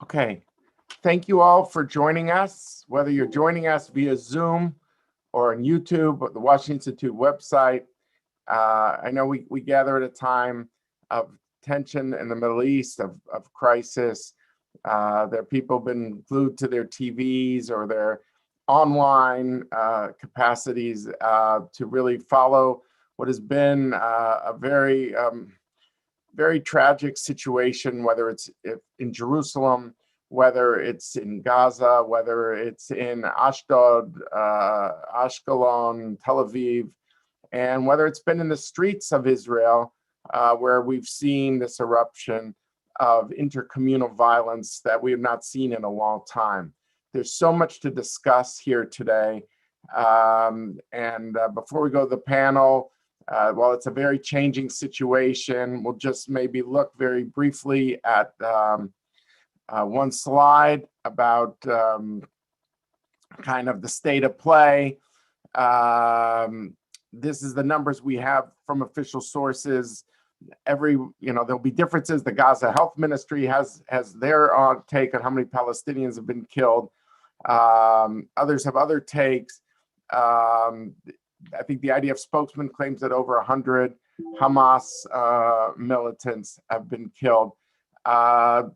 Okay, thank you all for joining us, whether you're joining us via Zoom or on YouTube or the Washington Institute website. I know we gather at a time of tension in the Middle East, of crisis. There are people been glued to their TVs or their online capacities to really follow what has been a very tragic situation, whether it's in Jerusalem, whether it's in Gaza, whether it's in Ashdod, Ashkelon, Tel Aviv, and whether it's been in the streets of Israel, where we've seen this eruption of intercommunal violence that we have not seen in a long time. There's so much to discuss here today. And before we go to the panel, while it's a very changing situation, we'll just maybe look very briefly at one slide about kind of the state of play. This is the numbers we have from official sources. There'll be differences. The Gaza Health Ministry has their take on how many Palestinians have been killed. Others have other takes. I think the IDF spokesman claims that over 100 Hamas militants have been killed. But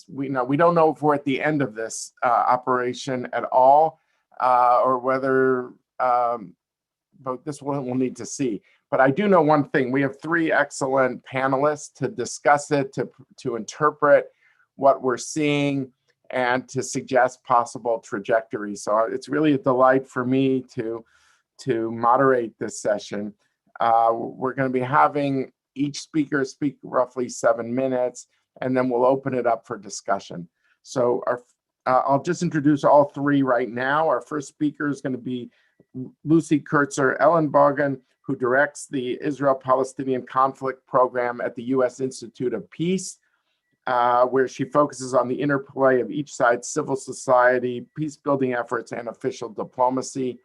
we don't know if we're at the end of this operation at all, or whether, but this we'll need to see. But I do know one thing: we have three excellent panelists to discuss it, to interpret what we're seeing, and to suggest possible trajectories. So it's really a delight for me to moderate this session. We're going to be having each speaker speak roughly 7 minutes, and then we'll open it up for discussion. So I'll just introduce all three right now. Our first speaker is going to be Lucy Kurtzer-Ellenbogen, who directs the Israel-Palestinian Conflict Program at the U.S. Institute of Peace, where she focuses on the interplay of each side's civil society, peace-building efforts, and official diplomacy.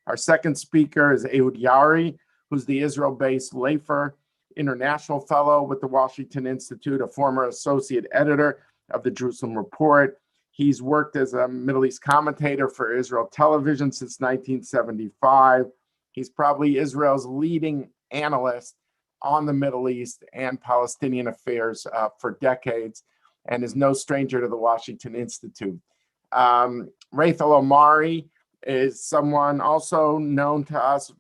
Our second speaker is Ehud Yaari, who's the Israel-based Lafer International Fellow with the Washington Institute, a former associate editor of the Jerusalem Report. He's worked as a Middle East commentator for Israel television since 1975. He's probably Israel's leading analyst on the Middle East and Palestinian affairs for decades, and is no stranger to the Washington Institute. Ghaith al-Omari is someone also known to us.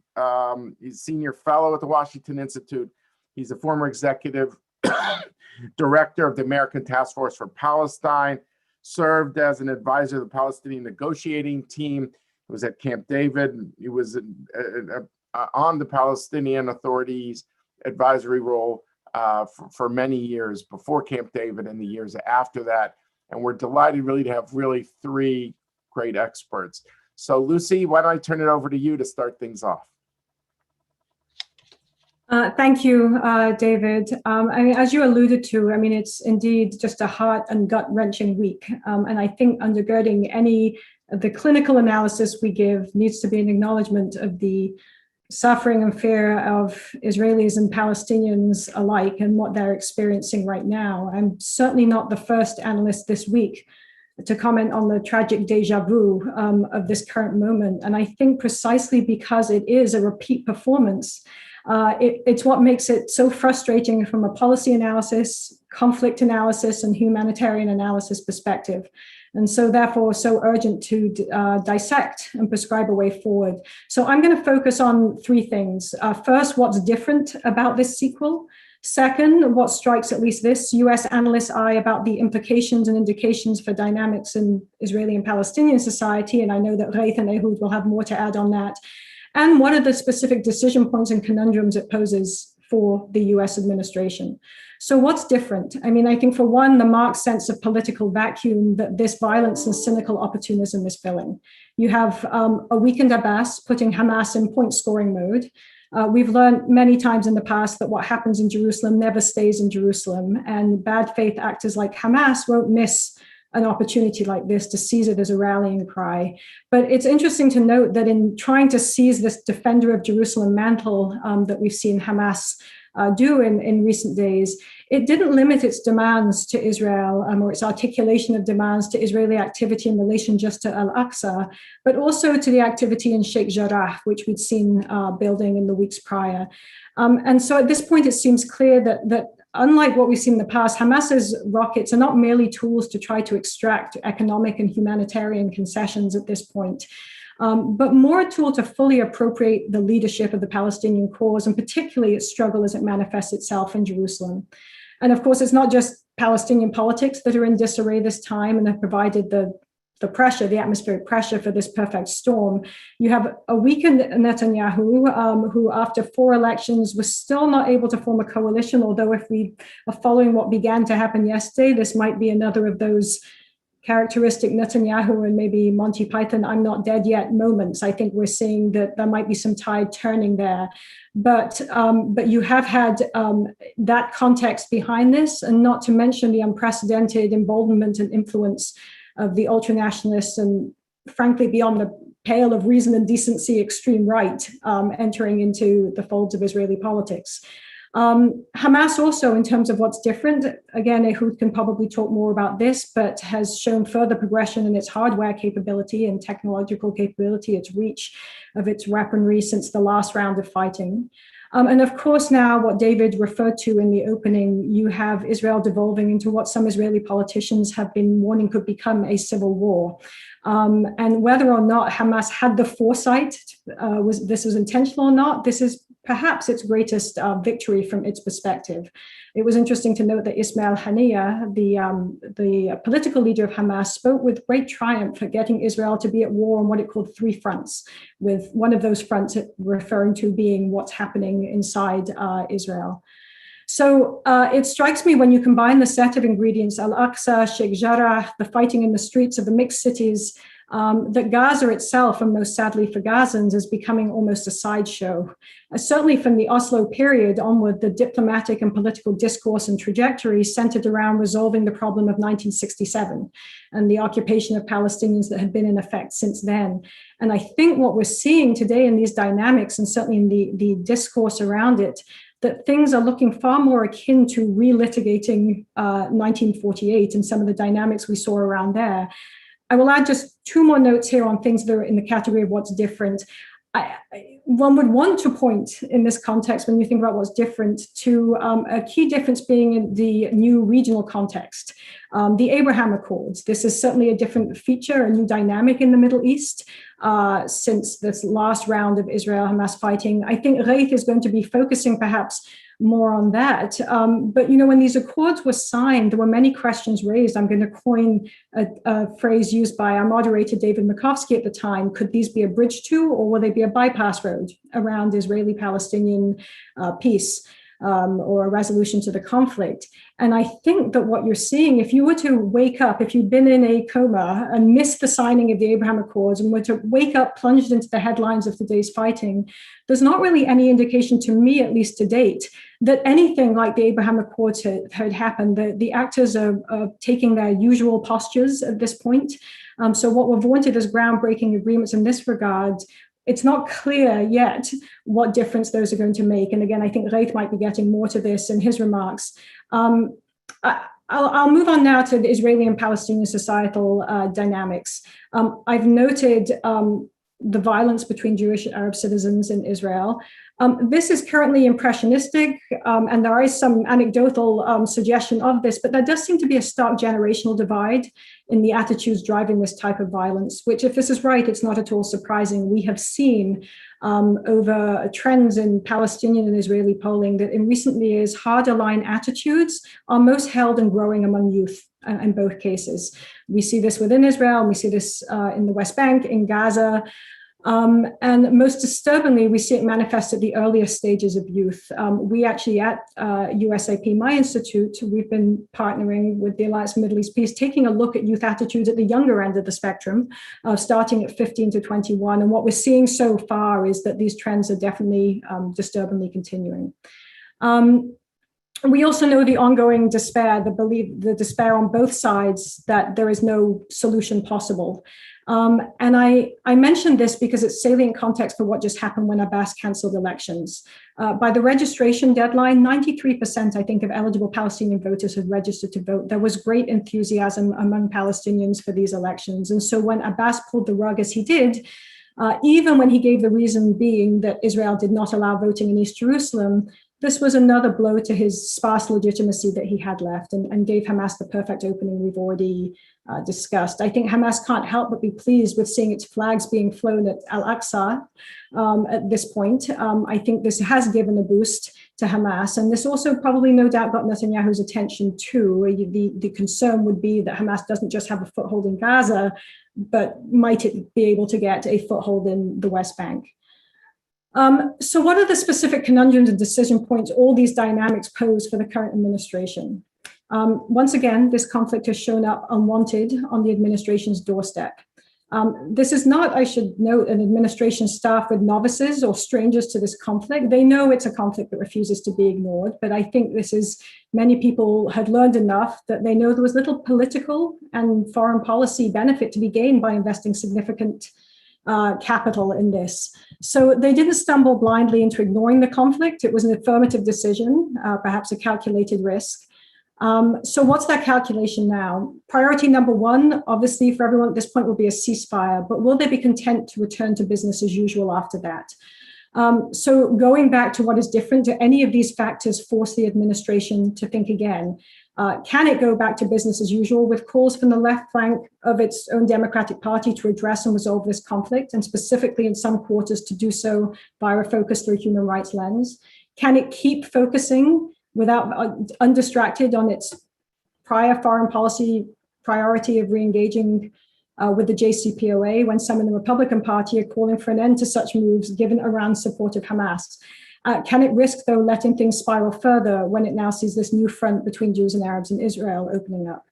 He's senior fellow at the Washington Institute. He's a former executive director of the American Task Force for Palestine, served as an advisor of the Palestinian negotiating team. He was at Camp David. He was on the Palestinian Authority's advisory role for many years before Camp David and the years after that. And we're delighted really to have three great experts. So Lucy, why don't I turn it over to you to start things off? Thank you, David. As you alluded to, it's indeed just a heart and gut-wrenching week. And I think undergirding any of the clinical analysis we give needs to be an acknowledgement of the suffering and fear of Israelis and Palestinians alike and what they're experiencing right now. I'm certainly not the first analyst this week to comment on the tragic deja vu of this current moment. And I think precisely because it is a repeat performance, it's what makes it so frustrating from a policy analysis, conflict analysis, and humanitarian analysis perspective. And so therefore so urgent to dissect and prescribe a way forward. So I'm going to focus on three things. First, what's different about this sequel? Second, what strikes at least this US analyst's eye about the implications and indications for dynamics in Israeli and Palestinian society, and I know that Ghaith and Ehud will have more to add on that. And what are the specific decision points and conundrums it poses for the US administration? So what's different? I think for one, the marked sense of political vacuum that this violence and cynical opportunism is filling. You have a weakened Abbas putting Hamas in point-scoring mode. We've learned many times in the past that what happens in Jerusalem never stays in Jerusalem, and bad faith actors like Hamas won't miss an opportunity like this to seize it as a rallying cry. But it's interesting to note that in trying to seize this defender of Jerusalem mantle that we've seen Hamas do in recent days, it didn't limit its demands to Israel or its articulation of demands to Israeli activity in relation just to Al-Aqsa, but also to the activity in Sheikh Jarrah, which we'd seen building in the weeks prior. And so at this point, it seems clear that unlike what we've seen in the past, Hamas's rockets are not merely tools to try to extract economic and humanitarian concessions at this point, but more a tool to fully appropriate the leadership of the Palestinian cause, and particularly its struggle as it manifests itself in Jerusalem. And of course, it's not just Palestinian politics that are in disarray this time and have provided the pressure, the atmospheric pressure for this perfect storm. You have a weakened Netanyahu, who after 4 elections was still not able to form a coalition, although if we are following what began to happen yesterday, this might be another of those characteristic Netanyahu and maybe Monty Python, I'm not dead yet moments. I think we're seeing that there might be some tide turning there. But you have had that context behind this, and not to mention the unprecedented emboldenment and influence of the ultranationalists and, frankly, beyond the pale of reason and decency, extreme right entering into the folds of Israeli politics. Hamas also, in terms of what's different, again, Ehud can probably talk more about this, but has shown further progression in its hardware capability and technological capability, its reach of its weaponry since the last round of fighting. And of course, now what David referred to in the opening, you have Israel devolving into what some Israeli politicians have been warning could become a civil war. And whether or not Hamas had the foresight, this was intentional or not, this is perhaps its greatest victory from its perspective. It was interesting to note that Ismail Haniyeh, the political leader of Hamas, spoke with great triumph at getting Israel to be at war on what it called 3 fronts, with one of those fronts referring to being what's happening inside Israel. So it strikes me when you combine the set of ingredients, Al-Aqsa, Sheikh Jarrah, the fighting in the streets of the mixed cities, that Gaza itself, and most sadly for Gazans, is becoming almost a sideshow. Certainly from the Oslo period onward, the diplomatic and political discourse and trajectory centered around resolving the problem of 1967 and the occupation of Palestinians that had been in effect since then. And I think what we're seeing today in these dynamics, and certainly in the discourse around it, that things are looking far more akin to relitigating 1948 and some of the dynamics we saw around there. I will add just 2 more notes here on things that are in the category of what's different. One would want to point in this context, when you think about what's different, to a key difference being in the new regional context. The Abraham Accords. This is certainly a different feature, a new dynamic in the Middle East since this last round of Israel-Hamas fighting. I think Ghaith is going to be focusing perhaps more on that. But, when these accords were signed, there were many questions raised. I'm going to coin a phrase used by our moderator, David Makovsky, at the time. Could these be a bridge to, or will they be a bypass road around Israeli-Palestinian peace or a resolution to the conflict? And I think that what you're seeing, if you were to wake up, if you'd been in a coma and missed the signing of the Abraham Accords and were to wake up plunged into the headlines of today's fighting, there's not really any indication, to me at least to date, that anything like the Abraham Accords had happened. The actors are taking their usual postures at this point. So what we've wanted is groundbreaking agreements in this regard. It's not clear yet what difference those are going to make. And again, I think Ghaith might be getting more to this in his remarks. I'll move on now to the Israeli and Palestinian societal dynamics. I've noted the violence between Jewish and Arab citizens in Israel. This is currently impressionistic, and there is some anecdotal suggestion of this, but there does seem to be a stark generational divide in the attitudes driving this type of violence, which, if this is right, it's not at all surprising. We have seen over trends in Palestinian and Israeli polling that in recent years, harder line attitudes are most held and growing among youth in both cases. We see this within Israel, and we see this in the West Bank, in Gaza. And most disturbingly, we see it manifest at the earliest stages of youth. We actually at USAP, my institute, we've been partnering with the Alliance for Middle East Peace, taking a look at youth attitudes at the younger end of the spectrum, starting at 15 to 21. And what we're seeing so far is that these trends are definitely disturbingly continuing. we also know the ongoing despair, the despair on both sides that there is no solution possible. And I mentioned this because it's salient context for what just happened when Abbas canceled elections. By the registration deadline, 93%, I think, of eligible Palestinian voters had registered to vote. There was great enthusiasm among Palestinians for these elections. And so when Abbas pulled the rug as he did, even when he gave the reason being that Israel did not allow voting in East Jerusalem, this was another blow to his sparse legitimacy that he had left and gave Hamas the perfect opening we've already discussed. I think Hamas can't help but be pleased with seeing its flags being flown at Al-Aqsa at this point. I think this has given a boost to Hamas, and this also probably no doubt got Netanyahu's attention too. The concern would be that Hamas doesn't just have a foothold in Gaza, but might it be able to get a foothold in the West Bank? So what are the specific conundrums and decision points all these dynamics pose for the current administration? Once again, this conflict has shown up unwanted on the administration's doorstep. This is not, I should note, an administration staffed with novices or strangers to this conflict. They know it's a conflict that refuses to be ignored, but I think this is, many people had learned enough that they know there was little political and foreign policy benefit to be gained by investing significant capital in this. So they didn't stumble blindly into ignoring the conflict. It was an affirmative decision, perhaps a calculated risk. So what's that calculation now? Priority number one, obviously for everyone at this point, will be a ceasefire, but will they be content to return to business as usual after that? So going back to what is different, do any of these factors force the administration to think again? Can it go back to business as usual with calls from the left flank of its own Democratic Party to address and resolve this conflict, and specifically in some quarters to do so via a focus through a human rights lens? Can it keep focusing without undistracted on its prior foreign policy priority of re-engaging with the JCPOA when some in the Republican Party are calling for an end to such moves given Iran's support of Hamas? Can it risk, though, letting things spiral further when it now sees this new front between Jews and Arabs in Israel opening up?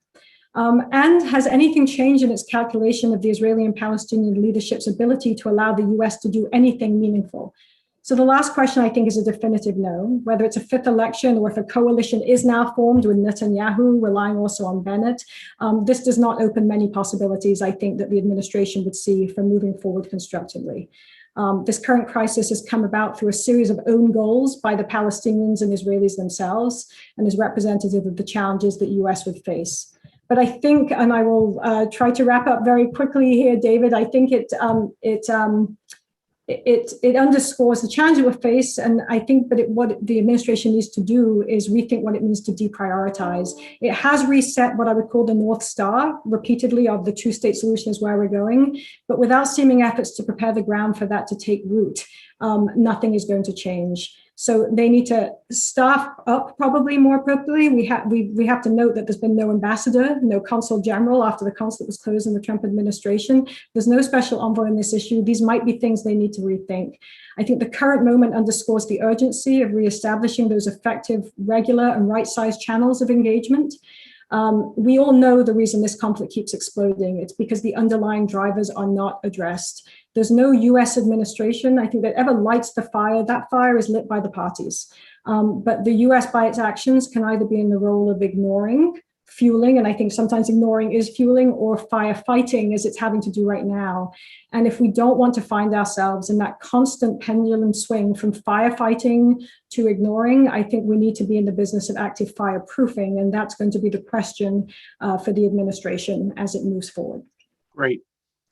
And has anything changed in its calculation of the Israeli and Palestinian leadership's ability to allow the US to do anything meaningful? So the last question, I think, is a definitive no. Whether it's a fifth election or if a coalition is now formed with Netanyahu, relying also on Bennett, this does not open many possibilities, I think, that the administration would see for moving forward constructively. This current crisis has come about through a series of own goals by the Palestinians and Israelis themselves, and is representative of the challenges that US would face. But I think, and I will try to wrap up very quickly here, David, I think it underscores the challenge we face, and I think that what the administration needs to do is rethink what it means to deprioritize. It has reset what I would call the North Star repeatedly of the two-state solution is where we're going, but without seeming efforts to prepare the ground for that to take root, nothing is going to change. So they need to staff up probably more appropriately. We have to note that there's been no ambassador, no consul general after the consulate was closed in the Trump administration. There's no special envoy on this issue. These might be things they need to rethink. I think the current moment underscores the urgency of reestablishing those effective, regular and right-sized channels of engagement. We all know the reason this conflict keeps exploding. It's because the underlying drivers are not addressed. There's no US administration, I think, that ever lights the fire. That fire is lit by the parties. But the US, by its actions, can either be in the role of ignoring, fueling, and I think sometimes ignoring is fueling, or firefighting, as it's having to do right now. And if we don't want to find ourselves in that constant pendulum swing from firefighting to ignoring, I think we need to be in the business of active fireproofing, and that's going to be the question for the administration as it moves forward. Great.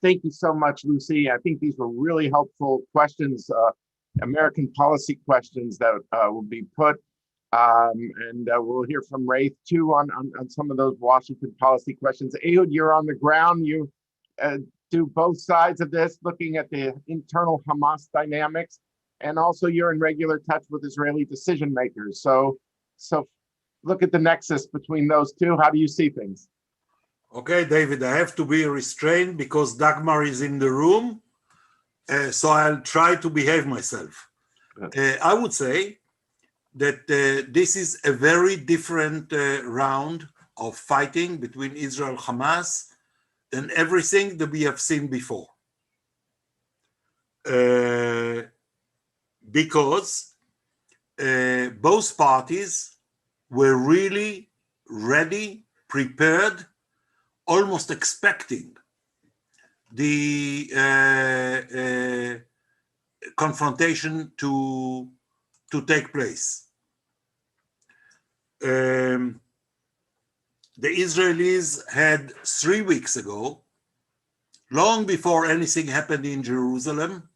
Thank you so much, Lucy. I think these were really helpful questions, American policy questions that will be put. And we'll hear from Ghaith too on some of those Washington policy questions. Ehud, you're on the ground. You do both sides of this, looking at the internal Hamas dynamics, and also you're in regular touch with Israeli decision makers. So look at the nexus between those two. How do you see things? Okay, David, I have to be restrained because Dagmar is in the room, so I'll try to behave myself. I would say that this is a very different round of fighting between Israel and Hamas than everything that we have seen before. Because both parties were really ready, prepared, almost expecting the confrontation to take place. The Israelis had 3 weeks ago, long before anything happened in Jerusalem,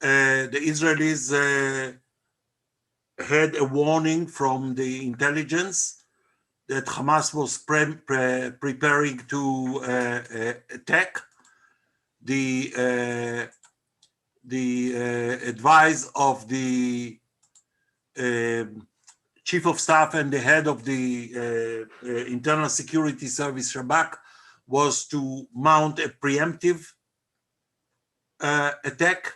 the Israelis had a warning from the intelligence that Hamas was preparing to attack. The advice of the chief of staff and the head of the internal security service, Shabak, was to mount a preemptive attack,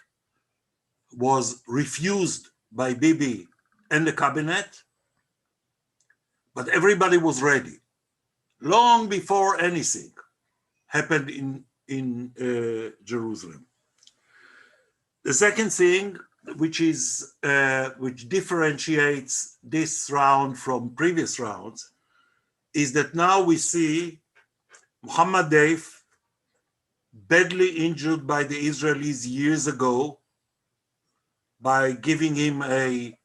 was refused by Bibi and the cabinet, but everybody was ready long before anything happened in Jerusalem. The second thing, which differentiates this round from previous rounds, is that now we see Muhammad Deif, badly injured by the Israelis years ago by giving him a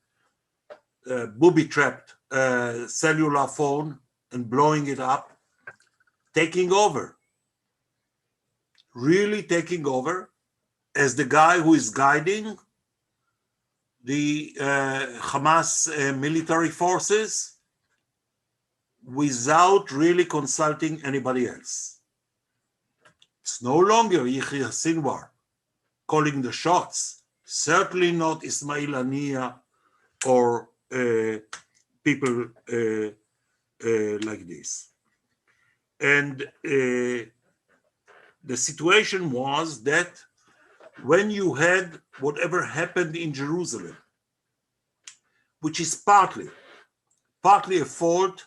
booby-trapped cellular phone and blowing it up, taking over, really taking over as the guy who is guiding the Hamas military forces without really consulting anybody else. It's no longer Yahya Sinwar calling the shots, certainly not Ismail Haniyeh or people like this. And the situation was that when you had whatever happened in Jerusalem, which is partly a fault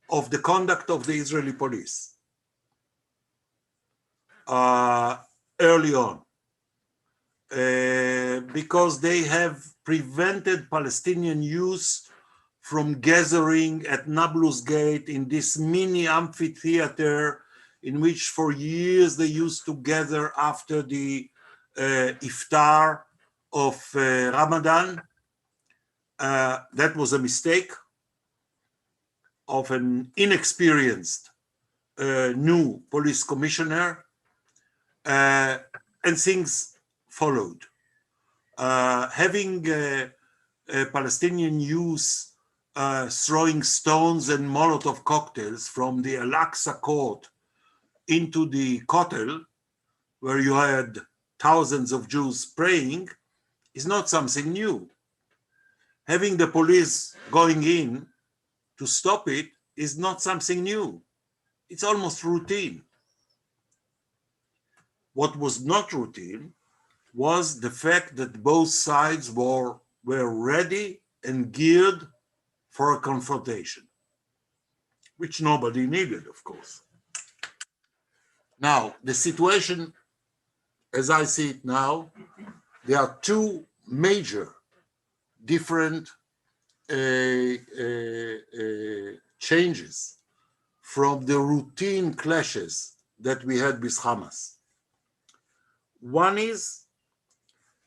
of the conduct of the Israeli police early on, because they have prevented Palestinian youth from gathering at Nablus Gate in this mini amphitheater in which for years they used to gather after the iftar of Ramadan. That was a mistake of an inexperienced new police commissioner, and things followed. Having Palestinian youth throwing stones and Molotov cocktails from the Al-Aqsa court into the Kotel, where you had thousands of Jews praying, is not something new. Having the police going in to stop it is not something new. It's almost routine. What was not routine was the fact that both sides were ready and geared for a confrontation, which nobody needed, of course. Now, the situation, as I see it now, there are two major different changes from the routine clashes that we had with Hamas. One is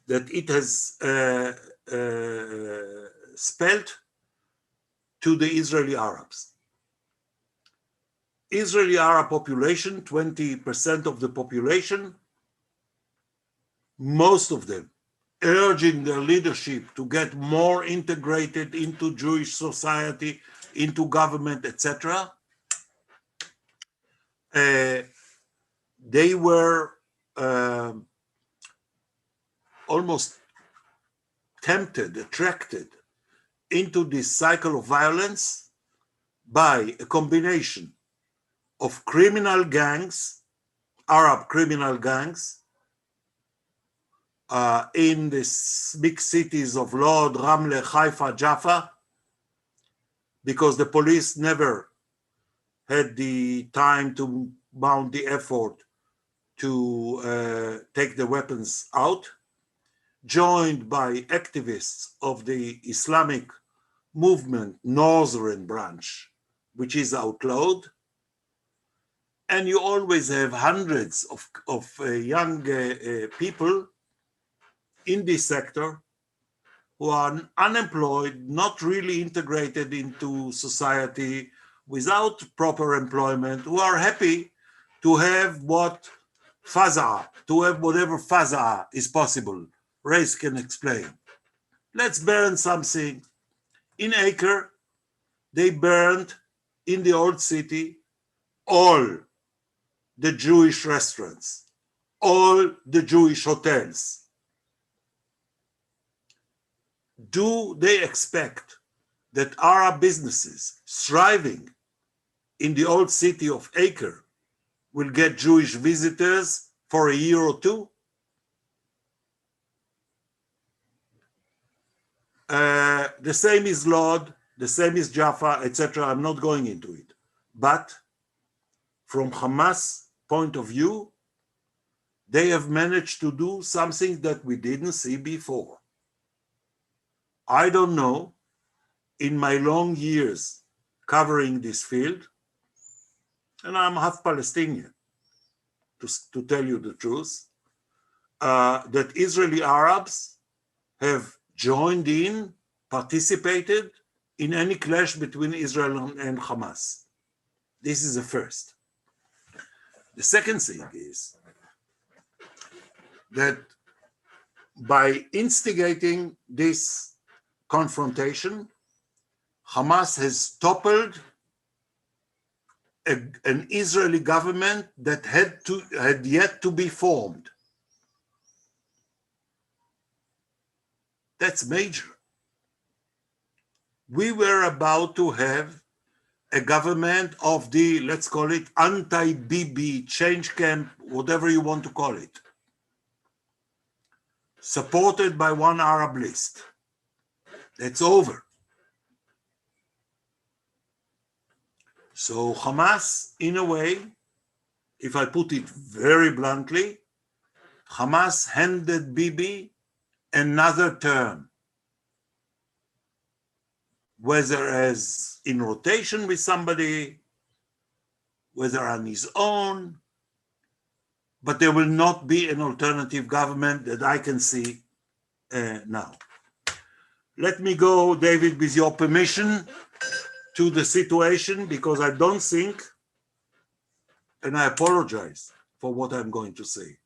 that it has spelled to the Israeli Arabs. Israeli Arab population, 20% of the population, most of them urging their leadership to get more integrated into Jewish society, into government, etc. They were almost tempted, attracted into this cycle of violence by a combination of criminal gangs, Arab criminal gangs, in the big cities of Lod, Ramle, Haifa, Jaffa, because the police never had the time to mount the effort to take the weapons out, joined by activists of the Islamic movement, northern branch, which is outlawed. And you always have hundreds of young people in this sector who are unemployed, not really integrated into society, without proper employment, who are happy to have to have whatever faza is possible. Reis can explain. Let's burn something. In Acre, they burned in the old city all the Jewish restaurants, all the Jewish hotels. Do they expect that Arab businesses thriving in the old city of Acre will get Jewish visitors for a year or two? The same is Lod, the same is Jaffa, etc. I'm not going into it. But from Hamas' point of view, they have managed to do something that we didn't see before. I don't know, in my long years covering this field, and I'm half Palestinian, to tell you the truth, that Israeli Arabs have joined in, participated in any clash between Israel and Hamas. This is the first. The second thing is that by instigating this confrontation, Hamas has toppled an Israeli government that had yet to be formed. That's major. We were about to have a government of the, let's call it, anti-Bibi, change camp, whatever you want to call it, supported by one Arab list. That's over. So Hamas, in a way, if I put it very bluntly, Hamas handed Bibi another term, whether as in rotation with somebody, whether on his own, but there will not be an alternative government that I can see now. Let me go, David, with your permission, to the situation, because I don't think, and I apologize for what I'm going to say,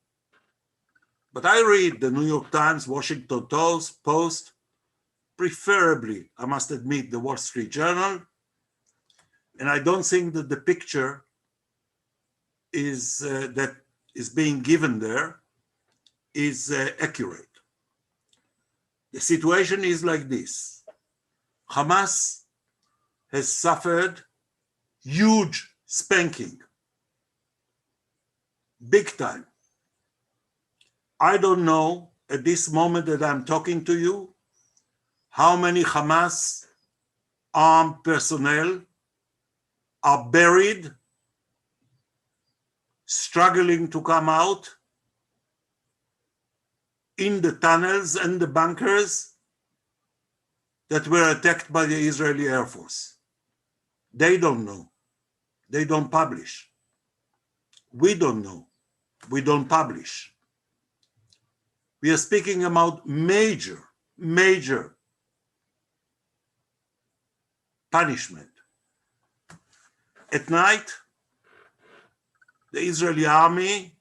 but I read the New York Times, Washington Post, preferably, I must admit, the Wall Street Journal, and I don't think that the picture is that is being given there is accurate. The situation is like this. Hamas has suffered huge spanking, big time. I don't know at this moment that I'm talking to you how many Hamas armed personnel are buried, struggling to come out in the tunnels and the bunkers that were attacked by the Israeli Air Force. They don't know. They don't publish. We don't know. We don't publish. We are speaking about major punishment. At night, the Israeli army,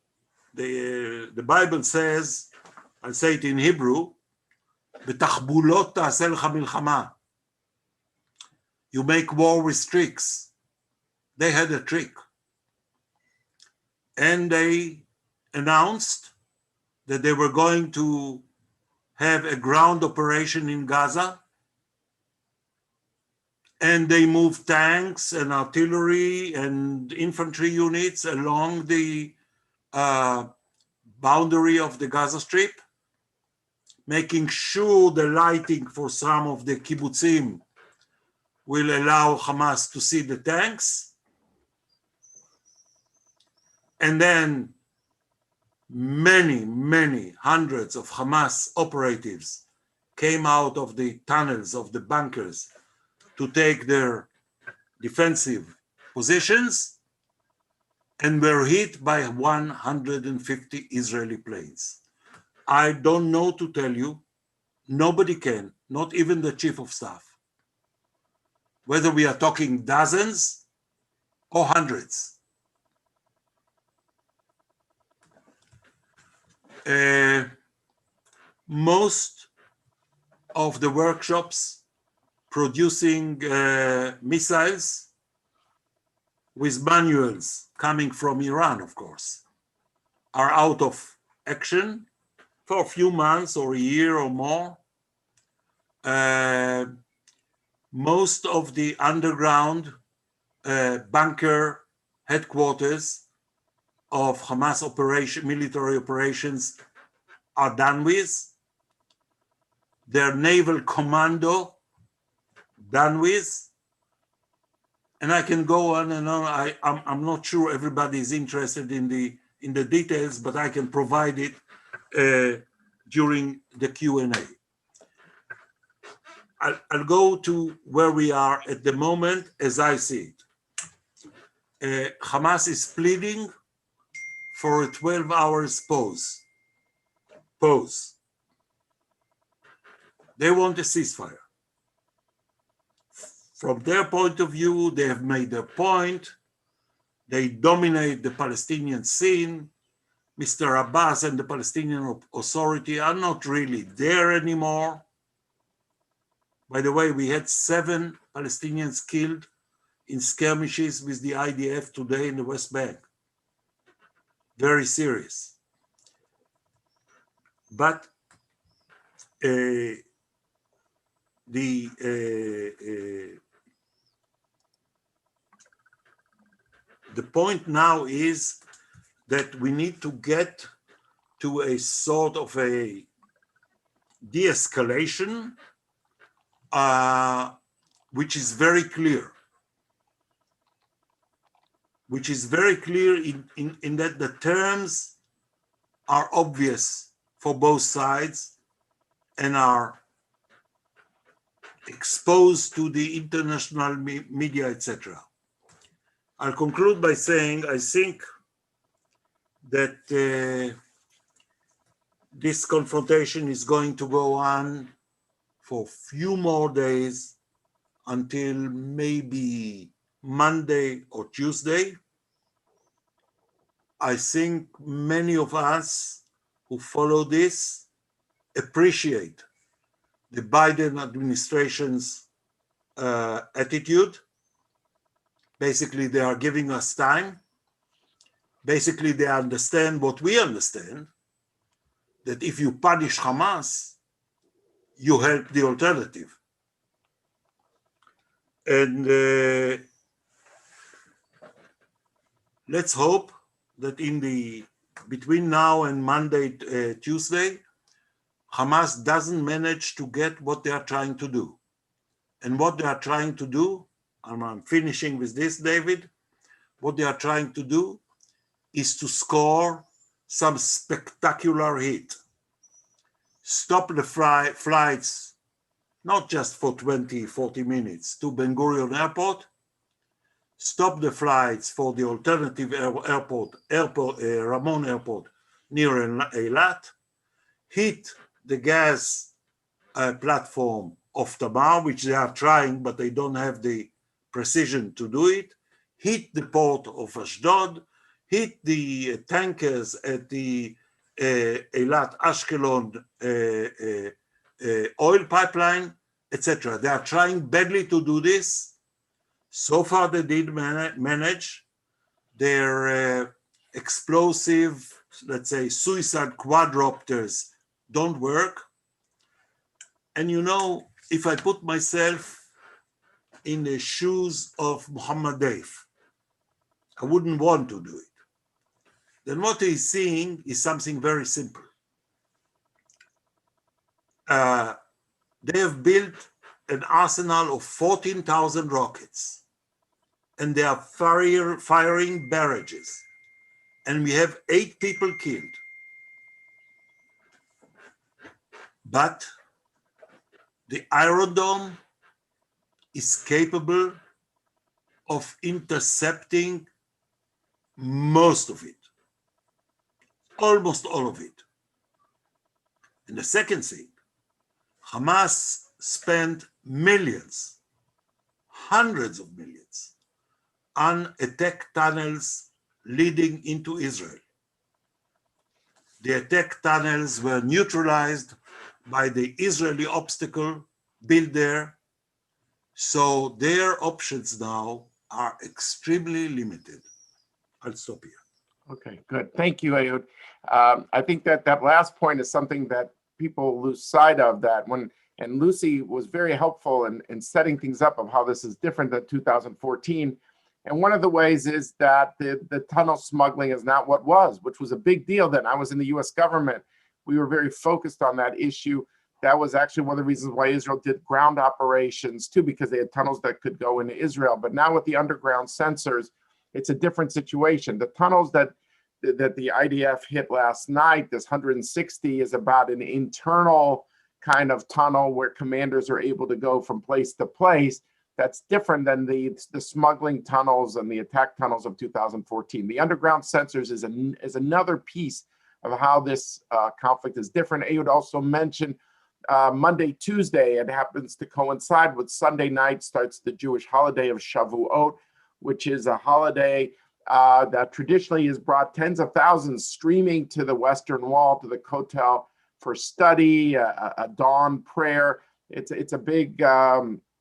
the Bible says, I'll say it in Hebrew, "B'tachbulot ta'aseh lecha milchama." You make war with tricks. They had a trick. And they announced that they were going to have a ground operation in Gaza. And they moved tanks and artillery and infantry units along the boundary of the Gaza Strip, making sure the lighting for some of the kibbutzim will allow Hamas to see the tanks. And then many hundreds of Hamas operatives came out of the tunnels, of the bunkers, to take their defensive positions and were hit by 150 Israeli planes. I don't know to tell you, nobody can, not even the chief of staff, whether we are talking dozens or hundreds. Most of the workshops producing missiles with manuals coming from Iran, of course, are out of action for a few months or a year or more. Most of the underground bunker headquarters of Hamas military operations are done with. Their naval commando done with. And I can go on and on. I'm not sure everybody is interested in the details, but I can provide it during the Q&A. I'll go to where we are at the moment as I see it. Hamas is pleading for a 12 hours pause. They want a ceasefire. From their point of view, they have made their point. They dominate the Palestinian scene. Mr. Abbas and the Palestinian Authority are not really there anymore. By the way, we had 7 Palestinians killed in skirmishes with the IDF today in the West Bank. Very serious. But the point now is that we need to get to a sort of a de-escalation, which is very clear. Which is very clear in that the terms are obvious for both sides and are exposed to the international media, etc. I'll conclude by saying I think that this confrontation is going to go on for a few more days until maybe Monday or Tuesday. I think many of us who follow this appreciate the Biden administration's attitude. Basically, they are giving us time. Basically, they understand what we understand, that if you punish Hamas, you help the alternative. And let's hope that between now and Monday, Tuesday, Hamas doesn't manage to get what they are trying to do. And what they are trying to do, and I'm finishing with this, David, what they are trying to do is to score some spectacular hit. Stop the flights, not just for 20, 40 minutes to Ben Gurion Airport, stop the flights for the alternative airport, Ramon Airport near Eilat, hit the gas platform of Tamar, which they are trying, but they don't have the precision to do it, hit the port of Ashdod, hit the tankers at the Eilat Ashkelon oil pipeline, etc. They are trying badly to do this. So far, they did manage. Their explosive, let's say, suicide quadcopters don't work. And you know, if I put myself in the shoes of Mohammed Deif, I wouldn't want to do it. Then what he's seeing is something very simple. They have built an arsenal of 14,000 rockets, and they are firing barrages, and we have 8 people killed. But the Iron Dome is capable of intercepting most of it, almost all of it. And the second thing, Hamas spent millions, hundreds of millions, on attack tunnels leading into Israel. The attack tunnels were neutralized by the Israeli obstacle built there. So their options now are extremely limited. I'll stop here. Okay, good. Thank you, Ehud. I think that that last point is something that people lose sight of, that when, and Lucy was very helpful in setting things up of how this is different than 2014. And one of the ways is that the tunnel smuggling is not what was, which was a big deal then. I was in the US government. We were very focused on that issue. That was actually one of the reasons why Israel did ground operations too, because they had tunnels that could go into Israel. But now with the underground sensors, it's a different situation. The tunnels that the IDF hit last night, this 160, is about an internal kind of tunnel where commanders are able to go from place to place. That's different than the smuggling tunnels and the attack tunnels of 2014. The underground sensors is another piece of how this conflict is different. Ehud also mentioned Monday, Tuesday, it happens to coincide with Sunday night, starts the Jewish holiday of Shavuot, which is a holiday that traditionally has brought tens of thousands streaming to the Western Wall, to the Kotel, for study, a dawn prayer. It's a big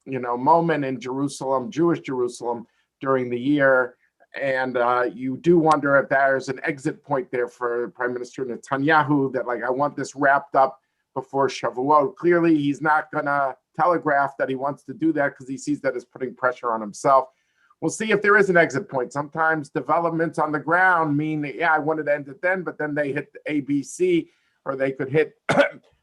moment in Jerusalem, Jewish Jerusalem, during the year. And you do wonder if there's an exit point there for Prime Minister Netanyahu, that like, I want this wrapped up before Shavuot. Clearly, he's not going to telegraph that he wants to do that because he sees that as putting pressure on himself. We'll see if there is an exit point. Sometimes developments on the ground mean that, yeah, I wanted to end it then, but then they hit the ABC, or they could hit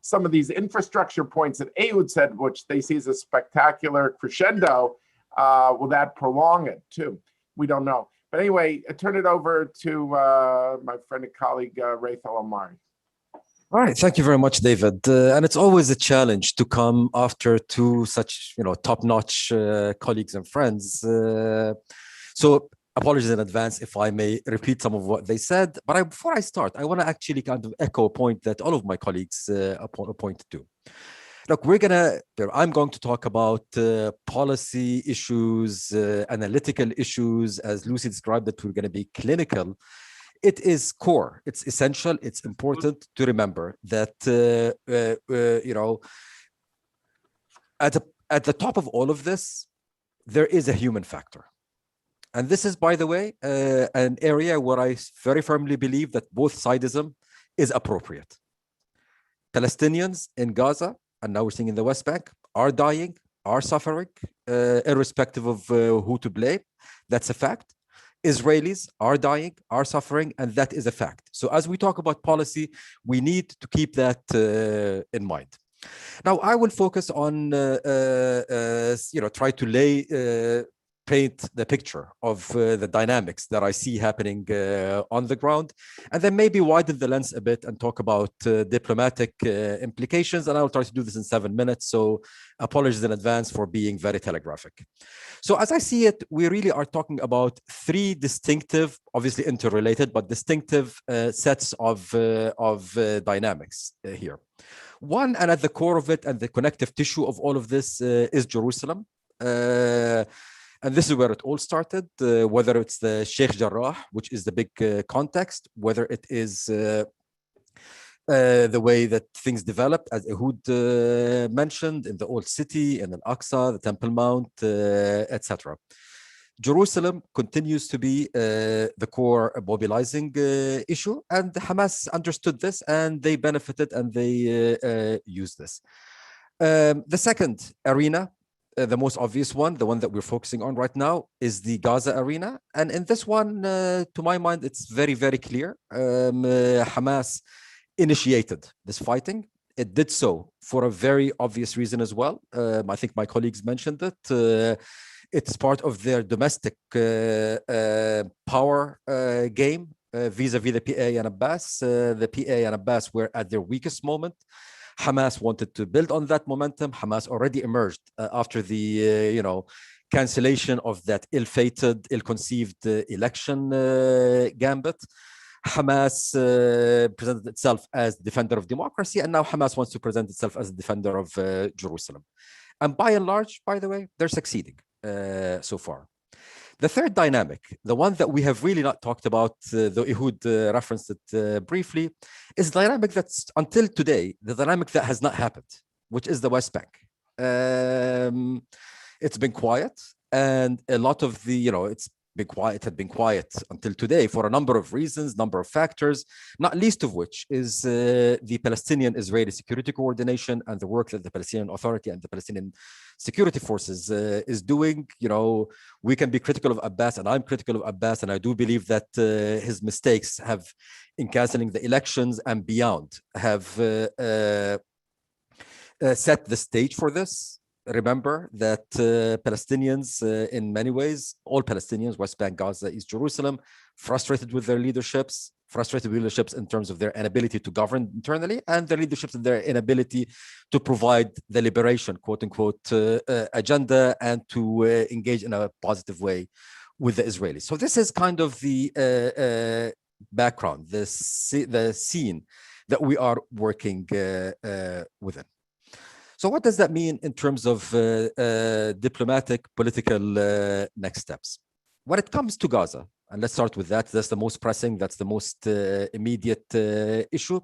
some of these infrastructure points that Ehud said, which they see as a spectacular crescendo. Will that prolong it too? We don't know. But anyway, I turn it over to my friend and colleague, Ghaith al-Omari. All right, thank you very much, David. And it's always a challenge to come after two such, top-notch colleagues and friends. So apologies in advance if I may repeat some of what they said. But before I start, I want to actually kind of echo a point that all of my colleagues pointed to. Look, I'm going to talk about policy issues, analytical issues. As Lucy described it, we're going to be clinical. It is core, it's essential, it's important to remember that, at the top of all of this, there is a human factor. And this is, by the way, an area where I very firmly believe that both sidism is appropriate. Palestinians in Gaza, and now we're seeing in the West Bank, are dying, are suffering, irrespective of who to blame. That's a fact. Israelis are dying, are suffering, and that is a fact. So as we talk about policy, we need to keep that in mind. Now, I will focus on, try to paint the picture of the dynamics that I see happening on the ground, and then maybe widen the lens a bit and talk about diplomatic implications. And I will try to do this in 7 minutes, so apologies in advance for being very telegraphic. So as I see it, we really are talking about three distinctive, obviously interrelated, but distinctive sets of dynamics here. One, and at the core of it and the connective tissue of all of this is Jerusalem. And this is where it all started, whether it's the Sheikh Jarrah, which is the big context, whether it is the way that things developed, as Ehud mentioned, in the Old City, in Al-Aqsa, the Temple Mount, etc. Jerusalem continues to be the core mobilizing issue, and Hamas understood this, and they benefited, and they used this. The second arena, the most obvious one, the one that we're focusing on right now, is the Gaza arena. And in this one, to my mind, it's very, very clear. Hamas initiated this fighting. It did so for a very obvious reason as well. I think my colleagues mentioned it. It's part of their domestic power game vis-a-vis the PA and Abbas. The PA and Abbas were at their weakest moment. Hamas wanted to build on that momentum. Hamas already emerged after the, cancellation of that ill-fated, ill-conceived election gambit. Hamas presented itself as defender of democracy, and now Hamas wants to present itself as a defender of Jerusalem. And by and large, by the way, they're succeeding so far. The third dynamic, the one that we have really not talked about, though Ehud referenced it briefly, is the dynamic that's, until today, the dynamic that has not happened, which is the West Bank. It's been quiet, and a lot of the, it's been quiet, it had been quiet until today for a number of reasons, number of factors, not least of which is the Palestinian-Israeli security coordination and the work that the Palestinian Authority and the Palestinian security forces is doing. We can be critical of Abbas, and I'm critical of Abbas, and I do believe that his mistakes have, in canceling the elections and beyond, have set the stage for this. Remember that Palestinians, in many ways, all Palestinians, West Bank, Gaza, East Jerusalem, frustrated with their leaderships in terms of their inability to govern internally, and their leaderships in their inability to provide the liberation, quote unquote, agenda, and to engage in a positive way with the Israelis. So this is kind of the background, the scene that we are working within. So what does that mean in terms of diplomatic, political next steps? When it comes to Gaza, and let's start with that, that's the most pressing, that's the most immediate issue.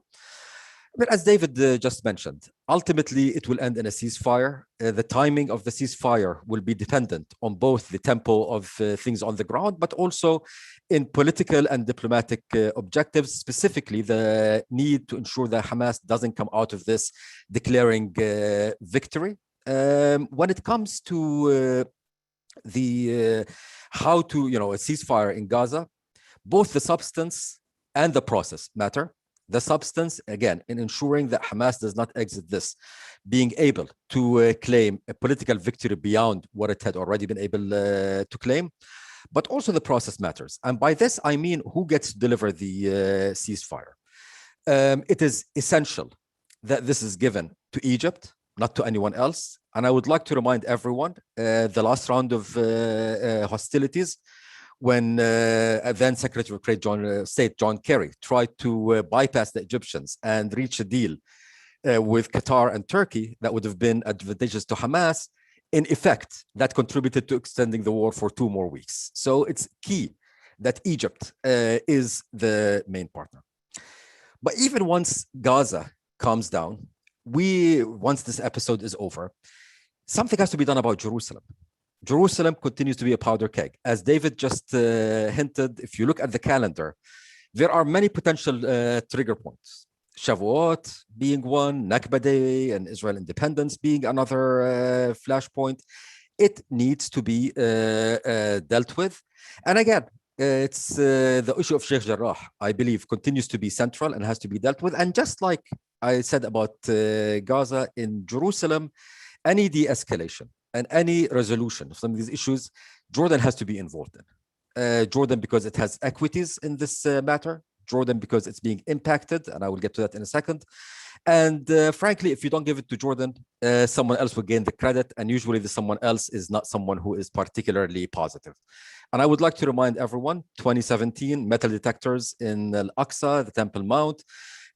But as David just mentioned, ultimately it will end in a ceasefire. The timing of the ceasefire will be dependent on both the tempo of things on the ground, but also in political and diplomatic objectives, specifically the need to ensure that Hamas doesn't come out of this declaring victory. When it comes to how to, a ceasefire in Gaza, both the substance and the process matter. The substance, again, in ensuring that Hamas does not exit this, being able to claim a political victory beyond what it had already been able to claim, but also the process matters. And by this, I mean who gets to deliver the ceasefire. It is essential that this is given to Egypt, not to anyone else. And I would like to remind everyone, the last round of hostilities, when then Secretary of State John Kerry tried to bypass the Egyptians and reach a deal with Qatar and Turkey that would have been advantageous to Hamas, in effect, that contributed to extending the war for 2 more weeks. So it's key that Egypt is the main partner. But even once Gaza calms down, once this episode is over, something has to be done about Jerusalem. Jerusalem continues to be a powder keg. As David just hinted, if you look at the calendar, there are many potential trigger points. Shavuot being one, Nakba Day and Israel independence being another flashpoint. It needs to be dealt with. And again, it's the issue of Sheikh Jarrah, I believe, continues to be central and has to be dealt with. And just like I said about Gaza, in Jerusalem, any de-escalation and any resolution of some of these issues, Jordan has to be involved in. Jordan, because it has equities in this matter. Jordan, because it's being impacted, and I will get to that in a second. And frankly, if you don't give it to Jordan, someone else will gain the credit, and usually the someone else is not someone who is particularly positive. And I would like to remind everyone, 2017, metal detectors in Al-Aqsa, the Temple Mount.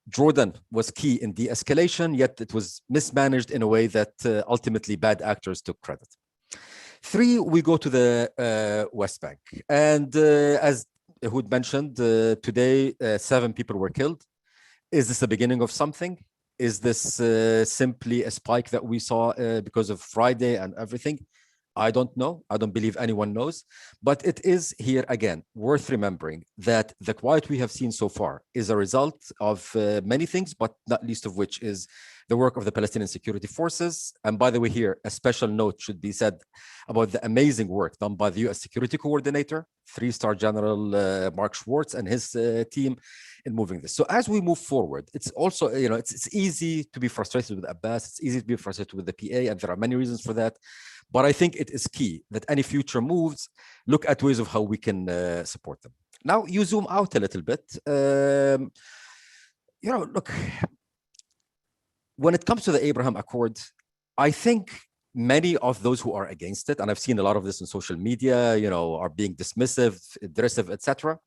Jordan was key in de-escalation, yet it was mismanaged in a way that ultimately bad actors took credit. 3, we go to the West Bank. And as Ehud mentioned, today 7 people were killed. Is this the beginning of something? Is this simply a spike that we saw because of Friday and everything? I don't know. I don't believe anyone knows. But it is here again worth remembering that the quiet we have seen so far is a result of many things, but not least of which is the work of the Palestinian security forces. And by the way, here, a special note should be said about the amazing work done by the U.S. security coordinator, 3-star General Mark Schwartz and his team in moving this. So as we move forward, it's also, it's easy to be frustrated with Abbas. It's easy to be frustrated with the PA, and there are many reasons for that. But I think it is key that any future moves look at ways of how we can support them. Now, you zoom out a little bit. Look, when it comes to the Abraham Accord, I think many of those who are against it, and I've seen a lot of this in social media, are being dismissive, derisive, etc.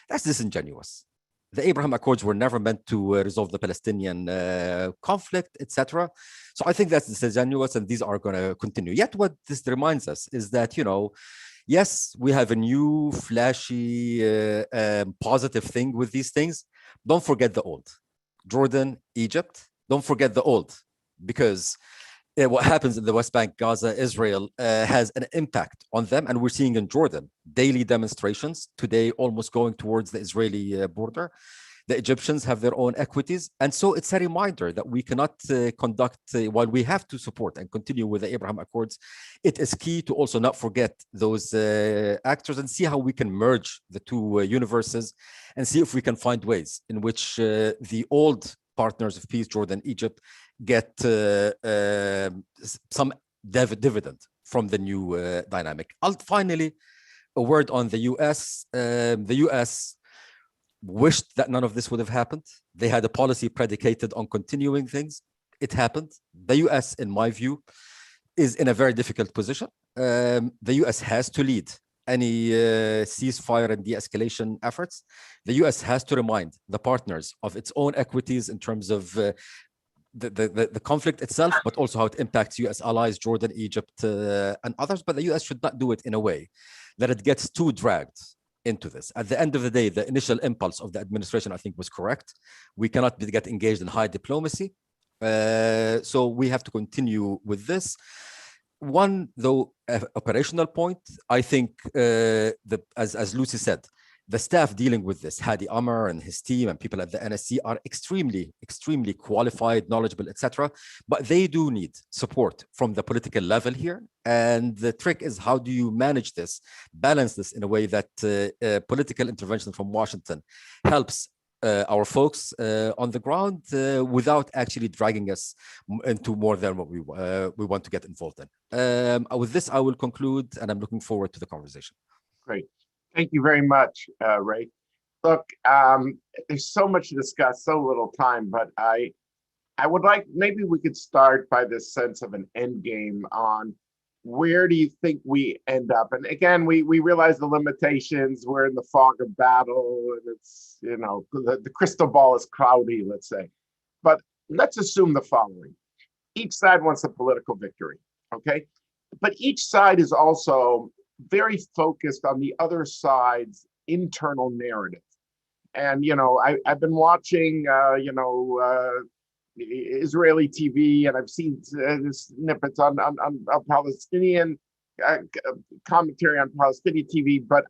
That's disingenuous. The Abraham Accords were never meant to resolve the Palestinian conflict, etc. So I think that's disingenuous, and these are going to continue. Yet what this reminds us is that, yes, we have a new flashy, positive thing with these things. Don't forget the old. Jordan, Egypt, don't forget the old, because what happens in the West Bank, Gaza, Israel has an impact on them. And we're seeing in Jordan daily demonstrations today, almost going towards the Israeli border. The Egyptians have their own equities. And so it's a reminder that we cannot conduct, while we have to support and continue with the Abraham Accords, it is key to also not forget those actors and see how we can merge the two universes and see if we can find ways in which the old partners of peace, Jordan, Egypt, get some dividend from the new dynamic. Finally, a word on the US. The US wished that none of this would have happened. They had a policy predicated on continuing things. It happened. The US, in my view, is in a very difficult position. The US has to lead any ceasefire and de-escalation efforts. The US has to remind the partners of its own equities in terms of the conflict itself, but also how it impacts US allies, Jordan, Egypt, and others. But the US should not do it in a way that it gets too dragged into this. At the end of the day, the initial impulse of the administration, I think, was correct. We cannot get engaged in high diplomacy. So we have to continue with this. One, though, operational point, I think, as Lucy said, the staff dealing with this, Hadi Amr and his team and people at the NSC, are extremely, extremely qualified, knowledgeable, etc. But they do need support from the political level here. And the trick is, how do you manage this, balance this in a way that political intervention from Washington helps our folks on the ground without actually dragging us into more than what we want to get involved in. With this, I will conclude, and I'm looking forward to the conversation. Great. Thank you very much, Ray. Look, there's so much to discuss, so little time, but I would like, maybe we could start by this sense of an end game on where do you think we end up? And again, we realize the limitations. We're in the fog of battle, and it's, the crystal ball is cloudy, let's say. But let's assume the following. Each side wants a political victory, okay? But each side is also very focused on the other side's internal narrative. And, I've been watching, Israeli TV, and I've seen snippets on Palestinian commentary on Palestinian TV. But